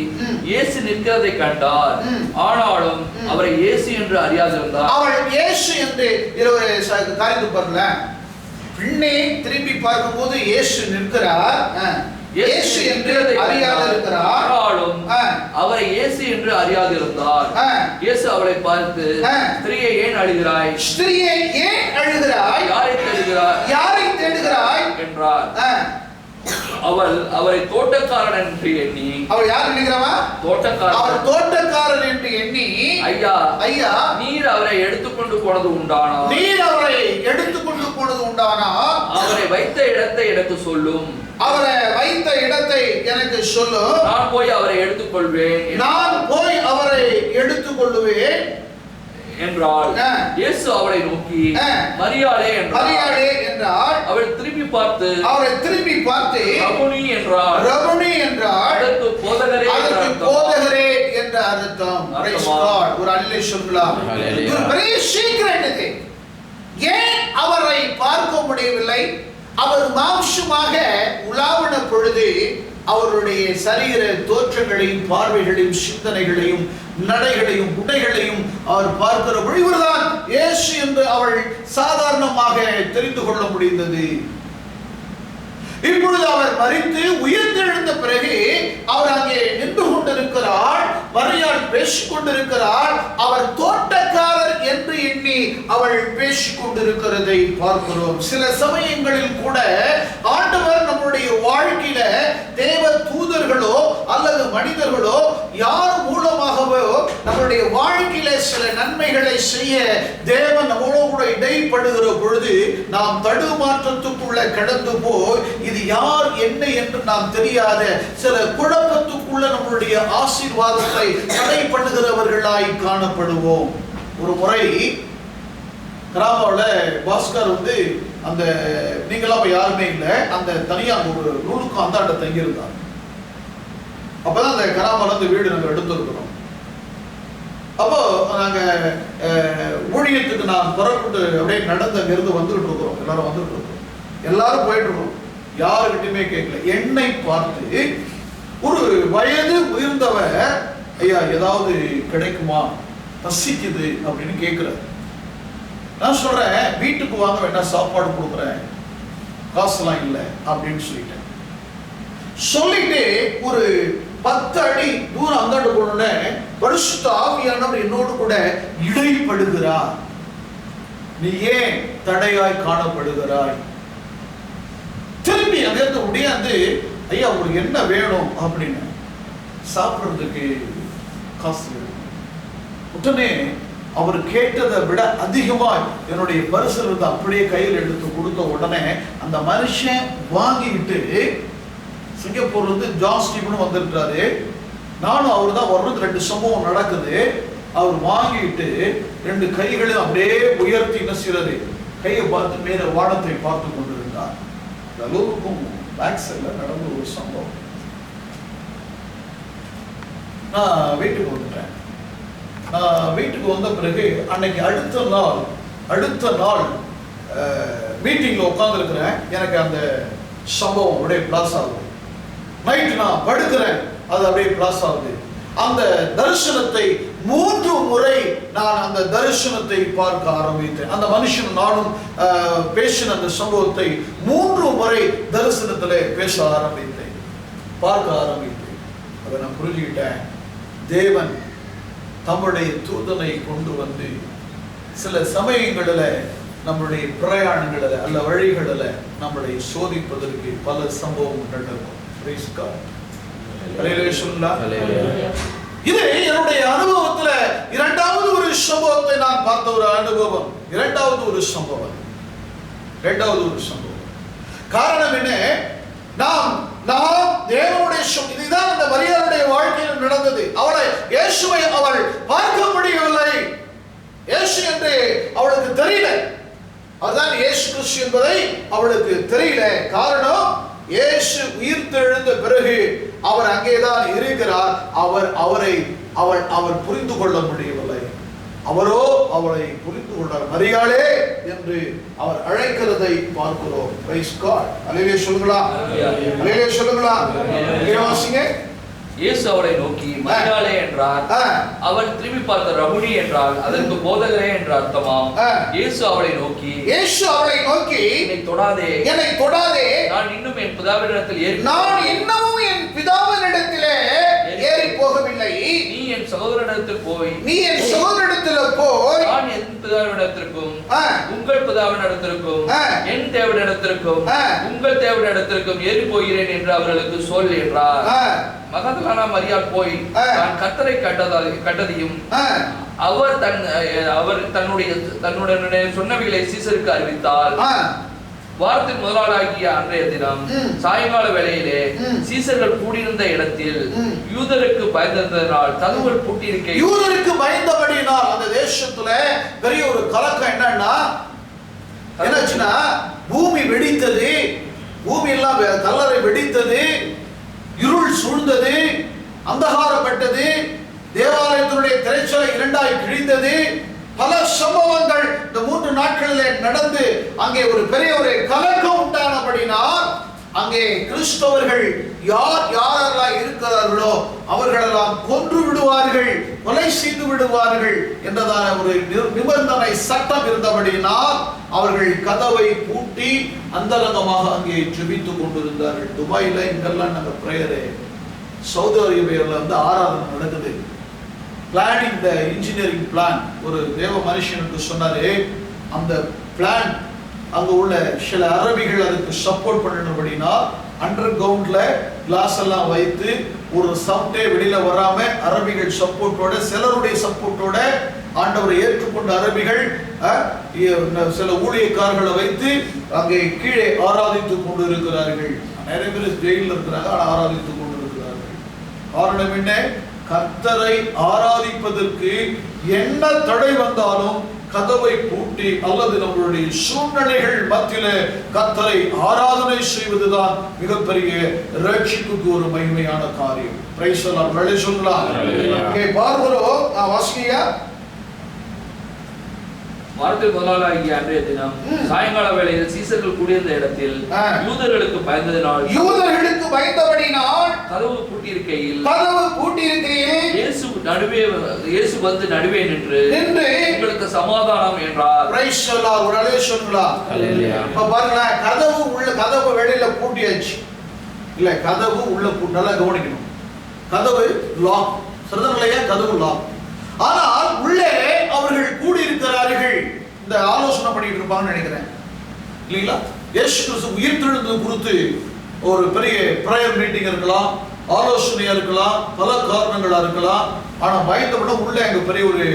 இயேசு நிற்கிறதை கண்டார். ஆனாலும் அவரை இயேசு என்று அறியாதிருந்தார். அவள் இயேசு என்று காரியத்து பாருங்கள, பின்னே திரும்பி பார்க்கும்போது இயேசு நிற்கிறார், இயேசு என்று அறியாதிருக்கிறார். ஆனாலும் அவரை இயேசு என்று அறியாதிருந்தார். இயேசு அவளை பார்த்து, ஸ்திரீயே ஏன் அழுகிறாய்? ஸ்திரீயே ஏன் அழுகிறாய்? யாரை தேடுகிறாய்? யாரை தேடுகிறாய் என்றார். அவள் அவரை தோட்டக்காரன் என்று எண்ணி, அவள் யார் நினைக்கிறவா? தோட்டக்காரன். அவர் தோட்டக்காரன் என்று எண்ணி, ஐயா ஐயா நீர் அவரை எடுத்துக்கொண்டு போனது உண்டானா? நீர் அவரை எடுத்துக்கொண்டு போனது உண்டானா? அவரை வைத்த இடத்தை எனக்கு சொல்லும். அவரை வைத்த இடத்தை எனக்கு சொல்லும். நான் போய் அவரை எடுத்துக்கொள்வேன். நான் போய் அவரை எடுத்துக்கொள்வேன் என்றாள். இயேசு அவளை நோக்கி, மரியாளே என்றார். மரியாளே என்றார். அவள் திரும்பி பார்த்து, அவரை திரும்பி பார்த்து, ரபுனி என்றார். ரபுனி என்றார். அதற்கு போதகரே, அதற்கு போதகரே என்ற அர்த்தம். Praise God. ஒரு அல்லேலூயா சொல்லலாம். ஒரு பெரிய சீக்ரெட் இது. ஏன் அவரை பார்க்க முடியவில்லை? அவர் மாம்சமாக உலாவின பொழுது அவருடைய சரீர தோற்றங்களையும் பார்வைகளையும் சிந்தனைகளையும் நடைகளையும் உடைகளையும் அவர் பார்க்கிற பொழுதுதான் இயேசு என்று அவள் சாதாரணமாக தெரிந்து கொள்ள முடிந்தது. இப்பொழுது அவர் மரித்து உயிர்த்தெழுந்த பிறகு அவர் அங்கே நின்று கொண்டிருக்கிறார். மரியாள் பேசிக் கொண்டிருக்கிறார். அவர் தோட்டக்காரர் என்று எண்ணி அவள் பேசிக் கொண்டிருக்கிறதை பார்க்கிறோம். சில சமயங்களில் கூட ஆண்டவர் நம்முடைய வாழ்க்கையில தேவ தூதர்களோ அல்லது மனிதர்களோ யார் மூலமாகவோ நம்முடைய வாழ்க்கையில சில நன்மைகளை செய்ய தேவன் நம்மளோடு கூட இடைப்படுகிற பொழுது நாம் தடுமாற்றத்துக்குள்ள கடந்து போய் இது யார் என்ன என்று நாம் தெரியாத சில குழப்பத்துக்குள்ள நம்மளுடைய ஆசீர்வாதத்தை தடை பண்ணுகிறவர்களாய் காணப்படுவோம். ஒரு முறை கிராமாவில் பாஸ்கர் அந்த நீங்களாம் யாருமே இல்லை, அந்த தனியாக ஒரு ரூலுக்கு அந்தாண்ட தங்கியிருந்தார். அப்பதான் அந்த கிராமாவில் வீடு நாங்கள் எடுத்துருக்கிறோம். அப்போ நாங்க ஊழியத்துக்கு நான் புறப்பட்டு அப்படியே நடந்து அங்கிருந்து வந்துகிட்டு இருக்கிறோம். எல்லாரும் வந்துட்டு இருக்கிறோம், எல்லாரும் போயிட்டு இருக்கோம். யாருக்கிட்டுமே கேட்கல. என்னை பார்த்து ஒரு வயது உயர்ந்தவர், ஐயா ஏதாவது கிடைக்குமா, பசிக்குது அப்படின்னு கேட்கிறார். நான் சொல்றேன், வீட்டுக்கு வாங்க வேணா சாப்பாடு கொடுக்குறேன், காசுலாம் இல்லை அப்படின்னு சொல்லிட்டேன். சொல்லிட்டு ஒரு 10 அடி தூரம் அந்தாண்டு போனோடனே பரிசுத்த ஆவியானவர் என்னோடு கூட இடைப்படுகிறார். நீ ஏன் தடையாய் காணப்படுகிறாய்? திரும்பி அங்கிருந்து உடையாந்து, ஐயா உங்களுக்கு என்ன வேணும் அப்படின்னு. சாப்பிடுறதுக்கு காசு வேணும். உடனே அவர் கேட்டதை விட அதிகமாய் என்னுடைய பரிசில் இருந்து அப்படியே கையில் எடுத்து கொடுத்த உடனே அந்த மனுஷன் வாங்கிட்டு சிங்கப்பூர்ல ஜாஸ்டிப்னு வந்துருக்காரு. நானும் அவர் தான் வர்றது. 2 சம்பவம் நடக்குது. அவர் வாங்கிட்டு 2 கைகளையும் அப்படியே உயர்த்தி என்ன செய்யறது, கையை பார்த்து மேல வானத்தை பார்த்து கொண்டிருந்தார். அளவுக்கும் பேக் சைட்ல நடந்த ஒரு சம்பவம். நான் வீட்டுக்கு வந்துட்டேன். நான் வீட்டுக்கு வந்த பிறகு அன்னைக்கு அடுத்த நாள் மீட்டிங்ல உட்கார்ந்து இருக்கிறேன். எனக்கு அந்த சம்பவம் அப்படியே பிளாஸ் ஆகுது. நைட்டு நான் படுக்கிறேன், அது அப்படியே பிளாஸ் ஆகுது. அந்த தரிசனத்தை 3 முறை நான் அந்த தரிசனத்தை பார்க்க ஆரம்பித்தேன். அந்த மனுஷன் நானும் பேசின அந்த சம்பவத்தை 3 முறை தரிசனத்துல பேச ஆரம்பித்தேன், பார்க்க ஆரம்பித்தேன். அதை நான் புரிஞ்சுக்கிட்டேன். தேவன் தம்முடைய தூதனை கொண்டு வந்து சில சமயங்களில் நம்முடைய பிரயாணங்களில் அல்ல வழிகளில் நம்மளை சோதிப்பதற்கு பல சம்பவம் நடக்கும். இது என்னுடைய அனுபவத்துல 2வது ஒரு சம்பவத்தை நான் பார்த்த ஒரு அனுபவம். 2வது ஒரு சம்பவம். காரணம் என்ன? நாம் தேவனுடைய இதுதான் அந்த மரியாளுடைய வாழ்க்கையில் நடந்தது. அவளை இயேசுவை அவள் பார்க்க முடியவில்லை. இயேசு என்று அவளுக்கு தெரியல. அதுதான் இயேசு கிறிஸ்து என்பதை அவளுக்கு தெரியல. காரணம், இயேசு உயிர்த்தெழுந்த பிறகு அவர் அங்கேதான் இருக்கிறார். அவர் புரிந்து கொள்ள முடியவில்லை. அவரோ அவளை புரிந்து கொண்டார். மரியாளே என்று அவர் அழைக்கிறதை பார்க்கிறோம். Price God. அல்லேலூயா சொல்லுங்களா? அல்லேலூயா சொல்லுங்களா? வாசிங்க. இயேசு அவளை நோக்கி மரியாளே என்றார். அவள் திரும்பி பார்த்த ரபுனி என்றால் அதற்கு போதகரே என்ற அர்த்தமாம். இயேசு அவளை நோக்கி என்னை தொடாதே, நான் இன்னும் என் பிதாவினிடத்தில் ஏறி போகவில்லை. நீ என் சகோதரனிடத்தில் போய் நான் என் பிதாவினிடத்திற்கும் உங்கள் பிதாவினிடத்திற்கும் என் தேவனிடத்திற்கும் உங்கள் தேவனிடத்திற்கும் ஏறி போகிறேன் என்று அவர்களுக்கு சொல் என்றார். மகதலேனா மரியாள் போய் தான் கர்த்தரை கண்டதையும் அவர் தன்னுடைய சொன்னவைகளை சீசருக்கு அறிவித்தாள். வாரத்தின் முதலாளாகிய அன்றைய தினம் சாயங்கால வேளையிலே சீசர்கள் கூடியிருந்த இடத்தில் யூதருக்கு பயந்ததினால் கதவுகள் பூட்டியிருக்க யூதருக்கு பயந்தபடியினால் அந்த தேசத்துல பெரிய ஒரு கலக்கம் என்னாச்சுன்னா பூமி வெடித்தது, பூமி எல்லாம் கல்லறை வெடித்தது, இருள் சூழ்ந்தது, அந்தகாரப்பட்டது, தேவாலயத்தினுடைய திரைச்சலை இரண்டாய் கிழிந்தது. பல சம்பவங்கள் இந்த 3 நாட்களிலே நடந்து அங்கே ஒரு பெரிய ஒரு கலக்கம் உண்டானபடினால் அங்கே கிறிஸ்தவர்கள் யாரெல்லாம் இருக்கிறார்களோ அவர்களெல்லாம் கொன்று விடுவார்கள், கொலை செய்து விடுவார்கள் என்றதான ஒரு நிபந்தனை சட்டம் இருந்தபடியினால் அவர்கள் கதவை பூட்டி அந்தரங்கமாக அங்கே ஜெபித்துக் கொண்டிருந்தார்கள். துபாயில இங்கெல்லாம் நாங்க பிரேயரு, சவுதி அரேபியாவில் ஆராதனை நடக்குது. பிளானிங் த இன்ஜினியரிங் பிளான் ஒரு தேவ மனுஷன் என்று சொன்னாரு. அந்த பிளான் அங்க உள்ள சில அரபிகள் அதுக்கு சப்போர்ட் பண்ணணும்படினா அண்டர் கிரவுண்ட்ல கிளாஸ் எல்லாம் வைத்து ஒரு சவுண்டே வெளியில வராம அரபிகள் சப்போர்ட்டோட சிலருடைய சப்போர்ட்டோட ஆண்டவரை ஏற்றுக்கொண்ட அரபிகள் சில ஊழியக்காரர்களை வைத்து அங்கே கீழே ஆராதித்துக் கொண்டு இருக்கிறார்கள். நிறைய பேர் ஜெயிலில் இருக்கிறாங்க, ஆனால் ஆராதித்துக் கொண்டு இருக்கிறார்கள். காரணம் என்ன? கர்த்தரை ஆராதிப்பதற்கு என்ன தடை வந்தாலும் கதவை பூட்டி அல்லது நம்மளுடைய சூழ்நிலைகள் மத்தியிலே கர்த்தரை ஆராதனை செய்வதுதான் மிகப்பெரிய ரட்சிப்புக்கு ஒரு மகிமையான காரியம். Price the Lord. வேலை சொல்லலாம். ஓகே, பார்க்கிறோம். வாசியா. வாரத்தில் முதலாளாகிய அன்றைய தினம் சாயங்கால வேளையில் சீசர்கள் கூடியிருந்த இடத்தில் யூதர்களுக்கு பயந்ததினால் கதவு பூட்டியிருக்கையில் இயேசு வந்து நடுவே நின்று உங்களுக்கு சமாதானம் என்றார். Praise the Lord. ஒரு அலேஷன்களா. இப்ப பாருங்க, கதவு வெளியில பூட்டியாச்சு. இல்ல, கதவு உள்ள பூட்டி. நல்லா கவனிக்கணும். கதவு லாக். சரிதானலையா? கதவு லாக். ஆனால் உள்ளே அவர்கள் கூடி இருக்கிறார்கள். இந்த ஆலோசனை பண்ணிட்டு இருப்பாங்கன்னு நினைக்கிறேன், இல்லைங்களா? இயேசு கிறிஸ்து உயிர்த்தெழுந்தது குறித்து ஒரு பெரிய பிரேயர் மீட்டிங் இருக்கலாம், ஆலோசனையா இருக்கலாம், பல காரணங்களா இருக்கலாம். ஆனா பயந்தபட உள்ளே அங்க பெரிய ஒரு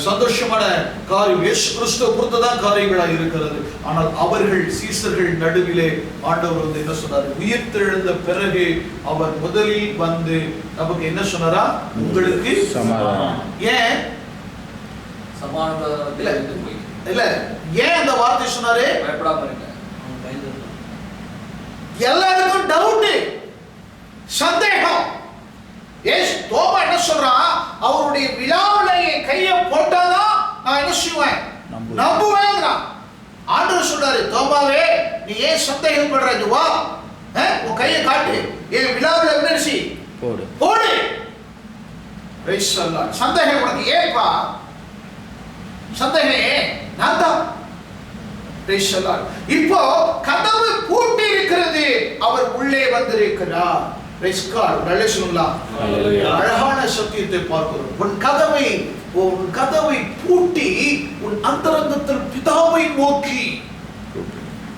சந்தோஷமான காரியம் இயேசு கிறிஸ்துவை குறித்துதான் காரியங்களா இருக்கிறது. ஆனால் அவர்கள் சீசர்கள் நடுவிலே ஆண்டவர் வந்து என்ன சொன்னார்? உயிர்த்தெழுந்த பிறகு அவர் முதலில் வந்து நமக்கு என்ன சொன்னாரா? உங்களுக்கு சமாதானம். ஏன் சமாதானம் இல்ல, ஏன் அந்த வார்த்தை சொன்னாரு? பயப்படாம இருங்க. எல்லாருக்கும் டவுட், சந்தேகம். ஏஸ் தோமா என்ன சொல்றான்? அவருடைய விழாவுல என் கையை போட்டாதான் நான் என்ன செய்வேன்? நம்புவேங்கிறான். ஆண்டவர் சொல்றாரு, தோமாவே நீ ஏன் சந்தேகப்படுற? வா, உன் கையை காட்டு, என் விழாவுல என்ன செய்? போடு. Praise the Lord. சந்தேகம் உனக்கு ஏன்பா? சந்தேகம் நான் தான். Praise the Lord. இப்போ கதவு பூட்டி இருக்கிறது, அவர் உள்ளே வந்திருக்கிறார். Praise God. நல்ல சொல்லலாம். அழகான சத்தியத்தை பார்க்கிறோம். உன் கதவை பூட்டி உன் அந்தரங்கத்தில் பிதாவை நோக்கி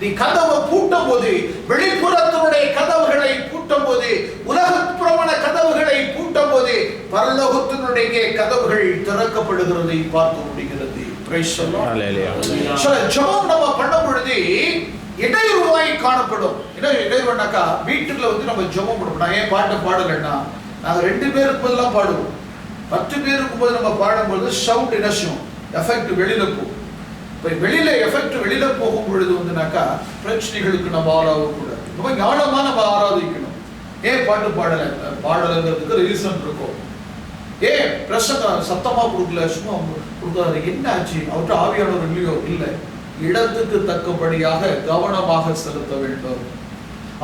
நீ கதவை பூட்டும் போது, வெளிப்புறத்தினுடைய கதவுகளை பூட்டும் போது, உலகப்புறமான கதவுகளை பூட்டும் போது பரலோகத்தினுடைய கதவுகள் திறக்கப்படுகிறதை பார்க்க முடிகிறது. Price the Lord. சில ஜெபம் நம்ம பண்ணும் பொழுது இடையூறுவாய் காணப்படும். இடையூறுனாக்கா வீட்டுல வந்து நம்ம ஜெபம் பண்ணுவோம். நான் ஏன் பாட்டு பாடலன்னா, நாங்க 2 பேருக்கு பதிலாக பாடுவோம். 10 பேருக்கு போது நம்ம பாடும்போது சவுண்ட் என்ன செய்யும்? எஃபெக்ட் வெளியில போகும். இப்போ வெளியில எஃபெக்ட் வெளியில போகும் பொழுது வந்துனாக்கா பிரச்சனைகளுக்கு நம்ம ஆராதக்கூடாது. ரொம்ப ஞானமா நம்ம ஆராதிக்கணும். ஏன் பாட்டு பாடலைங்கிறதுக்கு ரீசன் இருக்கும். ஏன் பிரசங்கம் சத்தமா கொடுக்கல, சும்மா கொடுக்காது, என்ன ஆச்சு? அவர்கிட்ட ஆவியானவர் இல்லையோ? இல்லை, இடத்துக்கு தக்கபடியாக கவனமாக செலுத்த வேண்டும்.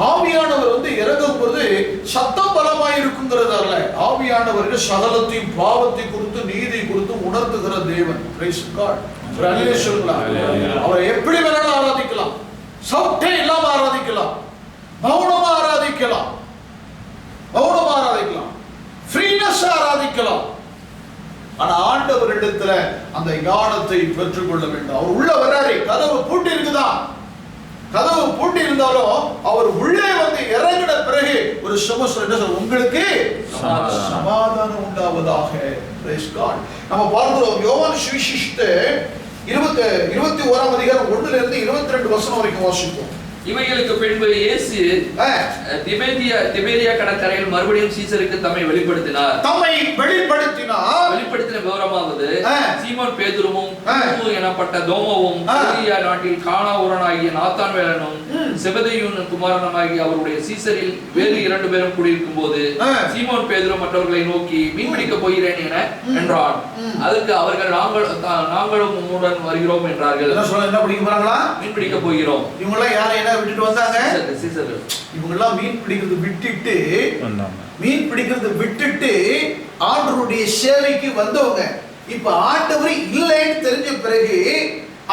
ஆவியானவர் இறங்கும் போது சத்தம் பலமாய் இருக்குங்கிறது அல்ல. ஆவியானவர் சகலத்தையும் பாவத்தை குறித்து நீதி குறித்து உணர்த்துகிற தேவன். அவரை எப்படி வேணாலும் ஆராதிக்கலாம், சவுட்டே இல்லாம ஆராதிக்கலாம், மௌனமா ஆராதிக்கலாம், ஃப்ரீனஸ் ஆராதிக்கலாம். ஆனா ஆண்டவரிடத்துல அந்த ஞானத்தை பெற்றுக்கொள்ள வேண்டும். அவர் உள்ள வராரு, கதவு பூட்டி இருக்குதா, கதவு பூட்டி இருந்தாலும் அவர் உள்ளே இறங்கின பிறகு ஒரு சமஸ்தம் உங்களுக்கு சமாதானம் உண்டாவதாக. நம்ம பார்க்கிறோம் யோவான் சுவிசேஷத்தை 21ஆம் அதிகாரம் 1 இருந்து 22 வசனம் வரைக்கும் வாசிப்போம். இவைகளுக்கு பின்பு இயேசு திபேரியா கடற்கரையில் மறுபடியும் சீசருக்கு தம்மை வெளிப்படுத்தினார். வெளிப்படுத்தின விவரமாவது, சீமோன் பேதுருவும் எனப்பட்ட தோமாவும் கலிலேயா நாட்டில் கானா ஊரனாகிய நாத்தான்வேலனும் செபதேயுவின் குமாரனாகிய அவருடைய சீசரில் வேறு 2 பேரும் கூடியிருக்கும் போது சீமோன் பேதுரு மற்றவர்களை நோக்கி மீன் பிடிக்க போகிறேன் என்றான். அதற்கு அவர்கள் நாங்களும் உம்முடன் வருகிறோம் என்றார்கள். என்ன பிடிக்க போறாங்களா? மீன் பிடிக்க போகிறோம். இவங்க யாரை என்ன விட்டுட்டு வந்தாங்க? சீசர்கள். இவங்க எல்லாம் மீன் பிடிக்கிறது விட்டுட்டு ஆண்டவருடைய சேவைக்கு வந்தவங்க. இப்ப ஆண்டவர் இல்லைன்னு தெரிஞ்ச பிறகு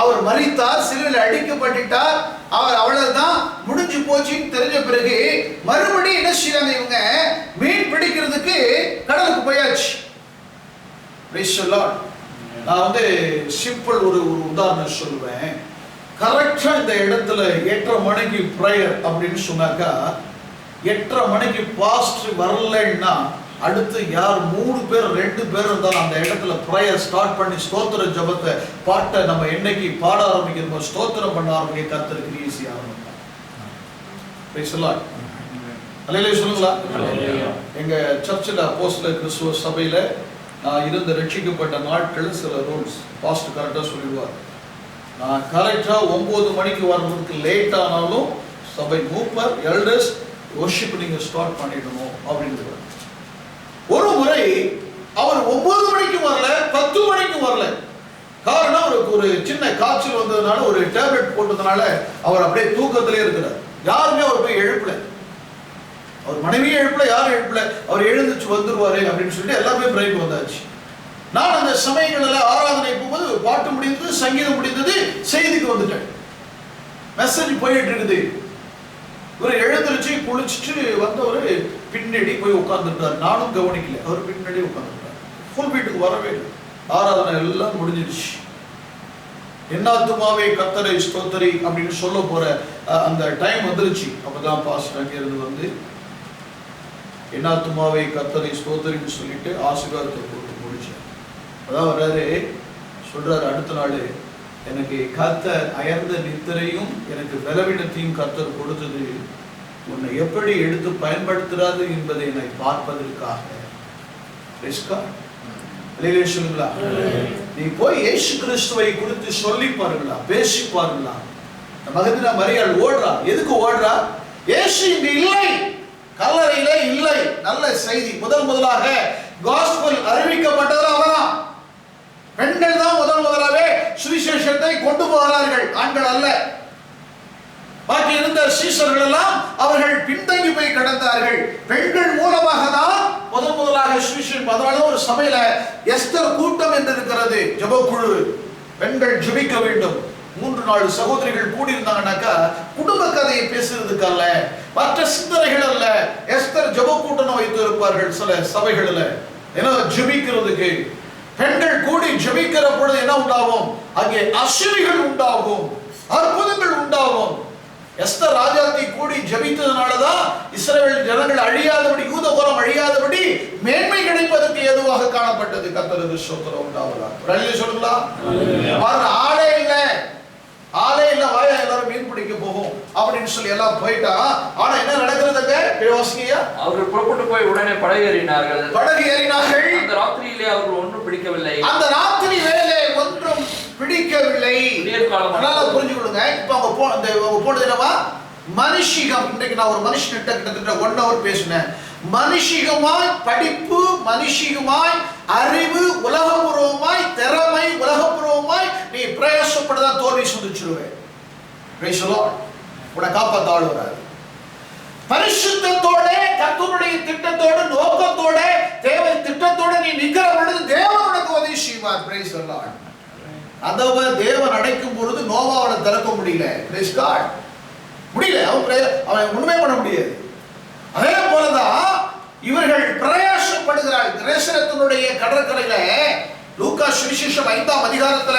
அவர் மரித்தார், சிலுவையில் அடிக்கப்பட்டார், அவர் அவ்வளவுதான் முடிஞ்சு போச்சுன்னு தெரிஞ்ச பிறகு மறுபடியும் என்ன செய்யறாங்க? இவங்க மீன் பிடிக்கிறதுக்கு கடலுக்கு போயாச்சு. நான் சிம்பிள் ஒரு உதாரணம் சொல்லுவேன். கரெக்டா இந்த இடத்துல 8:30 மணிக்கு பிரேயர் அப்படின்னு சொன்னாக்கா, 8:30 மணிக்கு பாஸ்டர் வரலன்னா அடுத்து யார் 3 பேர் 2 பேர் இருந்தாலும் அந்த இடத்துல பிரேயர் ஸ்டார்ட் பண்ணி ஸ்தோத்திர ஜபத்தை பாட்டை நம்ம என்னைக்கு பாட ஆரம்பிக்கிறோமோ, ஸ்தோத்திரம் பண்ண ஆரம்பிக்க கர்த்தருக்கு ஈஸியா ஆரம்பிக்கும். அல்லேலூயா சொல்லுங்களா? எங்க சர்ச்சில் அப்போஸ்தலர் கிறிஸ்துவ சபையில நான் இருந்த ரட்சிக்கப்பட்ட நாட்கள் சில ரூல்ஸ் பாஸ்டர் கரெக்டா சொல்லிடுவார். நான் கரெக்டா 9 மணிக்கு வர்றதுக்கு லேட் ஆனாலும் சபை மூப்பர் எல்டர்ஸ் வொர்ஷிப் நீங்க ஸ்டார்ட் பண்ணிடணும் அப்படிங்கிறார். ஒரு முறை அவர் 9 மணிக்கு வரல, 10 மணிக்கு வரல. காரணம் அவருக்கு ஒரு சின்ன காய்ச்சல் வந்ததுனால ஒரு டேப்லெட் போட்டதுனால அவர் அப்படியே தூக்கத்திலே இருக்கிறார். யாருமே அவர் போய் எழுப்பல, அவர் மனைவியே எழுப்பல, யாரும் எழுப்பல. அவர் எழுந்துச்சு வந்துருவாரு அப்படின்னு சொல்லிட்டு எல்லாமே பிரேக் வந்தாச்சு. நான் அந்த சமயங்களில் ஆராதனை போகும்போது பாட்டு முடிந்தது, சங்கீதம் முடிந்தது, செய்திக்கு வந்துட்டேன். மெசேஜ் போயிட்டு இருக்குது. இவர் எழுந்திருச்சு குளிச்சுட்டு வந்தவர் பின்னாடி போய் உட்கார்ந்துட்டார். நானும் கவனிக்கல, அவர் பின்னாடி உட்கார்ந்துட்டார். ஃபுல் வீட்டுக்கு வரவே இல்லை. ஆராதனை எல்லாம் முடிஞ்சிடுச்சு. என்னாத்துமாவே கர்த்தரை ஸ்தோத்திரி அப்படின்னு சொல்ல போற அந்த டைம் வந்துருச்சு. அப்பதான் பாஸ்டர் அங்கே இருந்து என்னாத்துமாவே கர்த்தரை ஸ்தோத்திரின்னு சொல்லிட்டு ஆசீர்வாதத்தை போட்டு முடிச்சேன். அதான் வர்றாரு, சொல்றாரு அடுத்த நாள், எனக்கு கர்த்தர் அயர்ந்த நித்திரையும் எனக்கு பலவீனத்தையும் கர்த்தர் கொடுத்தது உன்னை எப்படி எடுத்து பயன்படுத்துறாது என்பதை என்னை பார்ப்பதற்காக. சொல்லுங்களா? நீ போய் இயேசு கிறிஸ்துவை குறித்து சொல்லி பாருங்களா, பேசி பாருங்களா. மகதினா மரியாள் ஓடுறா. எதுக்கு ஓடுறா? இயேசு இங்கு இல்லை, கல்லறையிலே இல்லை. நல்ல செய்தி. முதலாக காஸ்பல் அறிவிக்கப்பட்டது அவர்தான். பெண்கள் தான் முதலாகவே சுவிசேஷத்தை கொண்டு போகிறார்கள், ஆண்கள் அல்ல. பாக்கி இருந்த சீஷர்கள் எல்லாம் அவர்கள் பின்தங்கி போய் கடந்தார்கள். பெண்கள் மூலமாக தான் முதலாக சுவிசேஷம். அதனால ஒரு சபையில எஸ்தர் கூட்டம் என்று இருக்கிறது, ஜெபக்குழு. பெண்கள் ஜெபிக்க வேண்டும். 3-4 சகோதரிகள் கூடியிருந்தாங்கன்னாக்கா குடும்ப கதையை பேசுறதுக்கு அல்ல, மற்ற சிந்தனைகள் அல்ல. எஸ்தர் ஜெப கூட்டம் வைத்து இருப்பார்கள் சில சபைகளில், ஏன்னா ஜெபிக்கிறதுக்கு. பெண்கள் கூடி ஜெபிக்கிற பொழுது என்ன உண்டாகும்? அங்கே அசுரிகள் உண்டாகும், அற்புதங்கள் உண்டாகும். எஸ்தர் ராஜாத்தி கூடி ஜெபித்ததுனாலதான் இஸ்ரவேல் ஜனங்கள் அழியாதபடி, யூத கோலம் அழியாதபடி மேன்மை கிடைப்பதற்கு ஏதுவாக காணப்பட்டது. கர்த்தருக்கு ஸ்தோத்திரம் உண்டாவதாக. சொல்லுங்களா? ஆளே இல்ல, வாயா எல்லாரும் மீன் பிடிக்க போகும் அப்படின்னு சொல்லி எல்லாம் போயிட்டா. ஆனா என்ன நடக்கிறதுங்க? அவர்கள் புறப்பட்டு போய் உடனே படகு ஏறினார்கள். அந்த ராத்திரியிலே அவர்கள் ஒன்றும் பிடிக்கவில்லை. அந்த ராத்திரி வேலை ஒன்றும் பிடிக்கவில்லை. புரிஞ்சுக்கொள்ளுங்க. இப்ப அவங்க போனது என்னவா? மனுஷிகம். இன்றைக்கு நான் ஒரு மனுஷன்கிட்ட கிட்டத்தட்ட 1 hour பேசினேன். மனுஷிகமாய் படிப்பு, மனுஷிகமாய் அறிவு, உலகபூர்வமாய் திறமை, உலகபூர்வமாய் நீ பிரயாசப்படதான் தோல்வி சந்திச்சிருவேன். Price the Lord. உன்னை காப்பாத்த ஆள் வராது. பரிசுத்தத்தோட, கர்த்தருடைய திட்டத்தோட, நோக்கத்தோட, தேவை திட்டத்தோட நீ நிக்கிற பொழுது தேவன் உனக்கு உதவி செய்வார். Price the Lord. அதவ தேவன் அடைக்கும் பொழுது நோவாவை திறக்க முடியல. Praise God. முடியல. அவன் ஒண்ணுமே பண்ண முடியாது. அதே போலதான் இவர்கள் பிரயாசப்படுகிறார்கள். கிரேசரத்தினுடைய கடற்கரையில லூக்கா சுவிசேஷம் 5ஆம் அதிகாரத்துல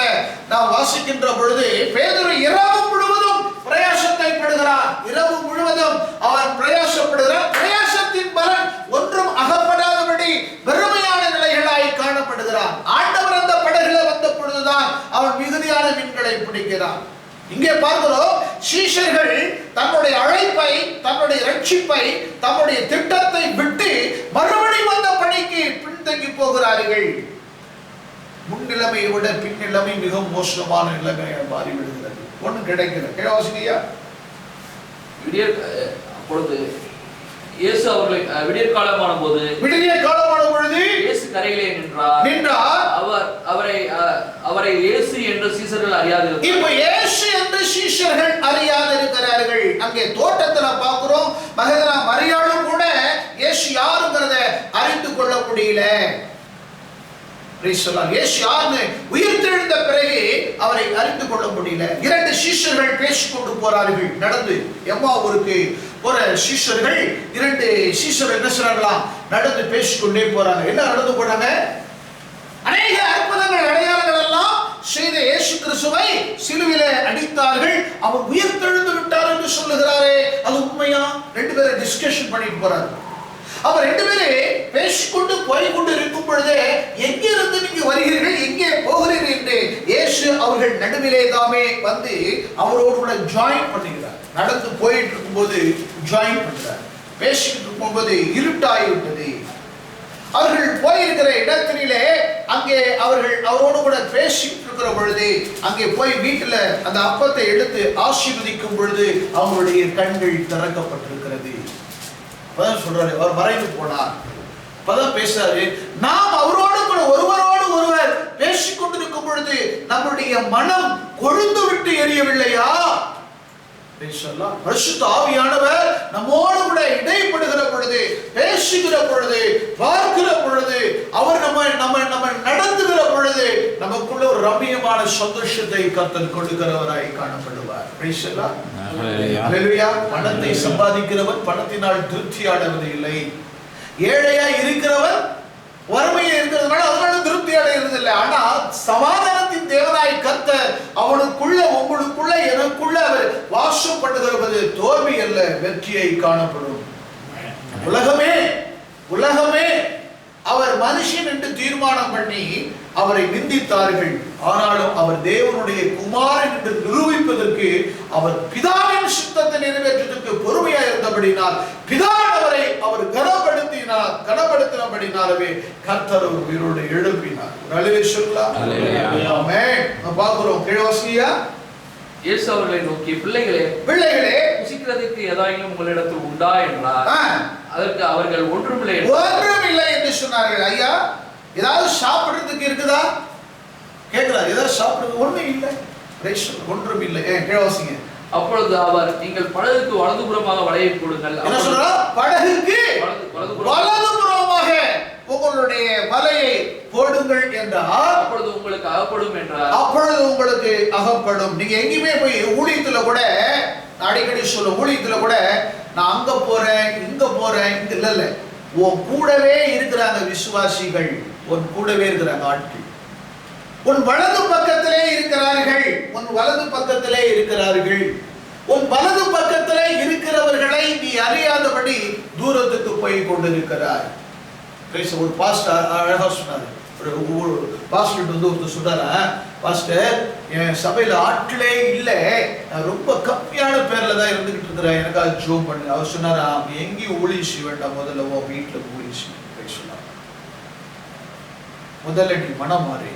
நாம் வாசிக்கின்ற பொழுது பேதுரு இரவு முழுவதும் பிரயாசத்தை படுகிறார். இரவு முழுவதும் அவன் பிரயாசப்படுகிறார். பிரயாசத்தின் பலன் ஒன்றும் அகப்படாதபடி வெறுமையான நிலைகளாய் காணப்படுகிறான். ஆண்டவர் அந்த படகுல வந்த பொழுதுதான் அவன் மிகுதியான மீன்களை பிடிக்கிறான். இங்கே பார்க்கிறோம், சீஷர்கள் தன்னுடைய அழைப்பை, தன்னுடைய ரட்சிப்பை, தன்னுடைய திட்டத்தை விட்டு மறுபடியும் அந்த பணிக்கு பின்தங்கி போகிறார்கள். முன்னிலைமையை விட பின்னிலைமை மிக மோசமான நிலைமையாக மாறிவிடுகிறது. ஒன்றும் கிடைக்கல. கேவாசினியா அப்பொழுது இயேசு அவர்களை விடியற் காலமான பொழுது இயேசு கரையிலே நின்றார். அவரை இயேசு என்று சீஷர்கள் அறியாதிருக்கிறார்கள். இப்போ இயேசு என்று சீஷர்கள் அறியாதிருக்கிறார்கள். அங்கே தோட்டத்துல பார்க்கிறோம், மகதலா மரியாளும் கூட இயேசு யாருங்கிறத அறிந்து கொள்ள முடியல. இயேசு யாருன்னு உயிர்த்தெழுந்த பிறகு அவரை அறிந்து கொள்ள முடியல. இரண்டு சீஷர்கள் பேசிக்கொண்டு போறார்கள். நடந்து எம்மாவூருக்கு போற சீஷர்கள், இரண்டு சீஷர்கள் என்ன செய்றாங்களாம், நடந்து பேசிக்கொண்டே போறாங்க. என்ன நடந்து போறாங்க? அநேக அற்புதங்கள், அடையாளங்கள் எல்லாம் செய்த இயேசு கிறிஸ்துவை சிலுவையிலே அடித்தார்கள். அவர் உயிர்த்தெழுந்து விட்டார் என்று சொல்லுகிறாரே, அது உண்மையா? ரெண்டு பேரும் டிஸ்கஷன் பண்ணிட்டு போறாங்க. அவர் ரெண்டு பேரே பேசிக்கொண்டு போய்கொண்டு இருக்கும் பொழுதே, எங்கிருந்து நீங்க வருகிறீர்கள், எங்கே போகிறீர்கள் என்று இயேசு அவர்கள் நடுவிலே தாமே வந்து அவரோடு கூட ஜாயின் பண்ணுகிறார். நடந்து போயிட்டு இருக்கும்போது ஜாயின் பண்றார். பேசிக்கிட்டு இருக்கும்போது இருட்டாகிவிட்டது. அவர்கள் போயிருக்கிற இடத்திலே அங்கே அவர்கள் அவரோடு கூட பேசிட்டு இருக்கிற பொழுது, அங்கே போய் வீட்டுல அந்த அப்பத்தை எடுத்து ஆசீர்வதிக்கும் பொழுது அவங்களுடைய கண்கள் திறக்கப்பட்டிருக்கிறது. அப்பதான் சொல்றாரு, அவர் மறைந்து போனார். அப்பதான் பேசுறாரு, நாம் அவரோடு கூட ஒருவரோடு ஒருவர் பேசிக் கொண்டிருக்கும் பொழுது நம்முடைய மனம் கொழுந்து விட்டு எரியவில்லையா? பரிசுத்த ஆவியானவர் நம்மோடு கூட இடைப்படுகிற பொழுது, பேசுகிற பொழுது, பார்க்கிற பொழுது, அவர் நம்ம நடந்துகிற பொழுது நமக்குள்ள ஒரு ரம்மியமான சந்தோஷத்தை கர்த்தர் கொடுக்கிறவராய் காணப்படுவார். பணத்தை சம்பாதிக்கிறவன் பணத்தினால் திருப்தி அடைவது இல்லை. ஏழையா இருக்கிறவன் வறுமையா இருக்கிறதுனால அதனால திருப்தி அடைகிறது இல்லை. ஆனா சமாதானத்தின் தேவனாய் கர்த்தர் அவனுக்குள்ள, உங்களுக்குள்ள, எனக்குள்ள அவர் வாசம் பண்ணுகிறது தோல்வி அல்ல, வெற்றியை காணப்படும். உலகமே அவர் மனுஷன் என்று தீர்மானம் பண்ணி அவரை நிந்தித்தார்கள். ஆனாலும் அவர் தேவனுடைய குமாரன் என்று நிரூபிப்பதற்கு அவர் பிதாவின் சித்தத்தை நிறைவேற்றுவதற்கு பொறுமையா இருந்தபடினால், பிதா அவரை அவர் கனப்படுத்தினபடினாலவே கர்த்தர் உயிரோடு எழுப்பினார். அல்லேலூயா சொல்லலாம். ஆமென். பாக்குறோம் கேள்வாசியா. இயேசு அவர்களை நோக்கி, பிள்ளைகளே புசிக்கிறதுக்கு ஏதாயிலும் உங்களிடத்தில் உண்டா என்றார். அதற்கு அவர்கள் ஒன்றுமில்லை என்று சொன்னார்கள். ஐயா, ஏதாவது சாப்பிடுறதுக்கு இருக்குதா கேட்கிறார். ஏதாவது சாப்பிடுறது ஒண்ணும் இல்லை, ஒன்றும் இல்லை. கேள்வாசிங்க. அப்பொழுது அவர், நீங்கள் படகுக்கு வலதுபுறமாக வலையை போடுங்கள். என்ன சொல்றார்? படகுக்கு வலதுபுறமாக உங்களுடைய வலையை போடுங்கள் என்றார். அப்பொழுது உங்களுக்கு அகப்படும் என்றார். அப்பொழுது உங்களுக்கு அகப்படும். நீங்க எங்கேயுமே போய் ஊழியத்துல கூட, அடிக்கடி சொல்ல, ஊழியத்துல கூட நான் அங்க போறேன், இங்க போறேன், இங்க இல்ல, உன் கூடவே இருக்கிறாங்க விசுவாசிகள், உன் கூடவே இருக்கிறாங்க ஆட்கள், உன் வலது பக்கத்திலே இருக்கிறார்கள், உன் வலது பக்கத்திலே இருக்கிறார்கள். உன் வலது பக்கத்திலே இருக்கிறவர்களை நீ அறியாதபடி தூரத்துக்கு போய் கொண்டிருக்கிறாய். ஒரு பாஸ்டர் அழகா சொன்னாரு. ஒரு பாஸ்டர் வந்து ஒருத்தர் சொன்னாரா, பாஸ்டர் என் சபையில ஆட்களே இல்லை, நான் ரொம்ப கம்மியான பேர்ல தான் இருந்துகிட்டு இருக்கிறேன், எனக்காக ஜோம் பண்ணு. அவர் சொன்னாரா, எங்கேயும் ஊழியம் செய்ய வேண்டாம், முதல்ல உன் வீட்டுல ஊழியம் சொன்னார். முதல்ல நீ மனம் மாறி,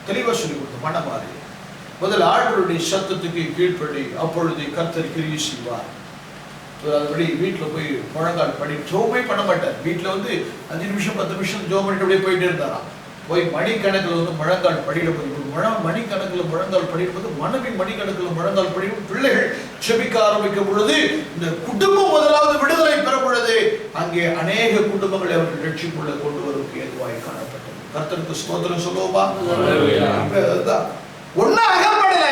தெளிவா சொல்லி கொடுத்த மனம் மாறி, முதல்ல ஆண்டவருடைய சத்தத்துக்கு கீழ்ப்படி, அப்பொழுது கர்த்தர் கிரியை செய்வார். அதுபடி வீட்டில் போய் முழங்கால் படி ஜோமே பண்ண மாட்டார். வீட்டில் வந்து 5 நிமிஷம் 10 நிமிஷம் ஜோ பண்ணிட்டு அப்படியே போயிட்டே இருந்தாராம். போய் மணிக்கணக்கில் வந்து முழங்கால் படியில போய் மணிக்கணக்கில் முழங்கால் படிக்கும் போது மனைவி மணிக்கணக்கில் முழங்கால் படிக்கும் பிள்ளைகள் செபிக்க ஆரம்பிக்கும் பொழுது இந்த குடும்பம் முதலாவது விடுதலை பெறும் பொழுது அங்கே அநேக குடும்பங்களை அவர்கள் ரட்சிப்புள்ள கொண்டு வருவதற்கு ஏதுவாய் காணப்பட்டது. கர்த்தருக்கு ஸ்தோத்திரம் சொல்லுவோமா? ஒண்ணு அகப்படல,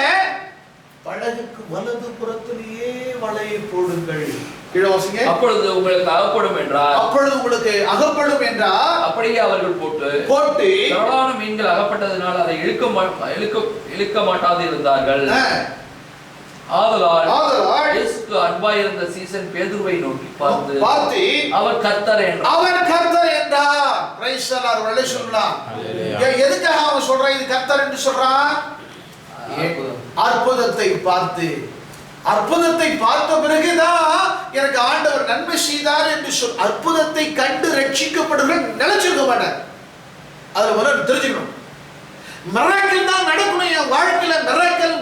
படகுக்கு வலது புறத்திலேயே வலையை போடுங்கள். கீழவாசிங்க. அப்பொழுது உங்களுக்கு அகப்படும் என்றார். அப்பொழுது உங்களுக்கு அகப்படும் என்றார். அப்படியே அவர்கள் போட்டு திரளான மீன்கள் அகப்பட்டதனால் அதை இழுக்க மாட்டாது இருந்தார்கள். ஆதலால் இயேசுவுக்கு அன்பாயிருந்த சீசன் பேதுருவை நோக்கி பார்த்து அவர் கர்த்தர் என்றார். Praise the lord. ஹalleluya. எதுக்காக அவன் சொல்றான் இது கர்த்தர் என்று சொல்றான்? அற்புதத்தை பார்த்த பிறகுதான் எனக்கு ஆண்டவர் நன்மை செய்தார் என்று சொல். அற்புதத்தை கண்டு ரட்சிக்கப்படுகிறவன் நிலைச்சிருக்க மாட்டார். அதுல வர தெரிஞ்சுக்கணும். மிராக்கிள் தான் நடக்கணும் என் வாழ்க்கையில. மிராக்கிள்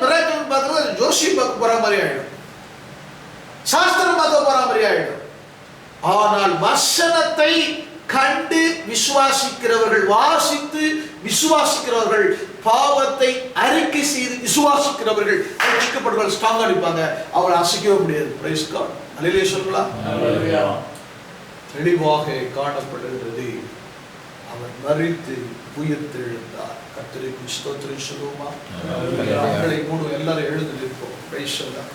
பார்க்கறது ஜோசியம் பார்க்க போற மாதிரி ஆயிடும், சாஸ்திரம் பார்க்க போற மாதிரி ஆயிடும். ஆனால் வசனத்தை கண்டு விசுவாசிக்கிறவர்கள், வாசித்து விசுவாசிக்கிறவர்கள், பாவத்தை அறிக்கை செய்து விசுவாசிக்கிறவர்கள் ரட்சிக்கப்படுவார்கள். ஸ்ட்ராங்கா அடிப்பாங்க, அவளை அசைக்கவே முடியாது. Price God. அல்லேலூயா சொல்லலாம். தெளிவாக காணப்படுகிறது. அவர் மரித்து உயிர்த்தெழுந்தார். கர்த்தருக்கு ஸ்தோத்திரம் சொல்லுவோமா? எல்லாரும் எழுந்து நிற்போம். Praise God.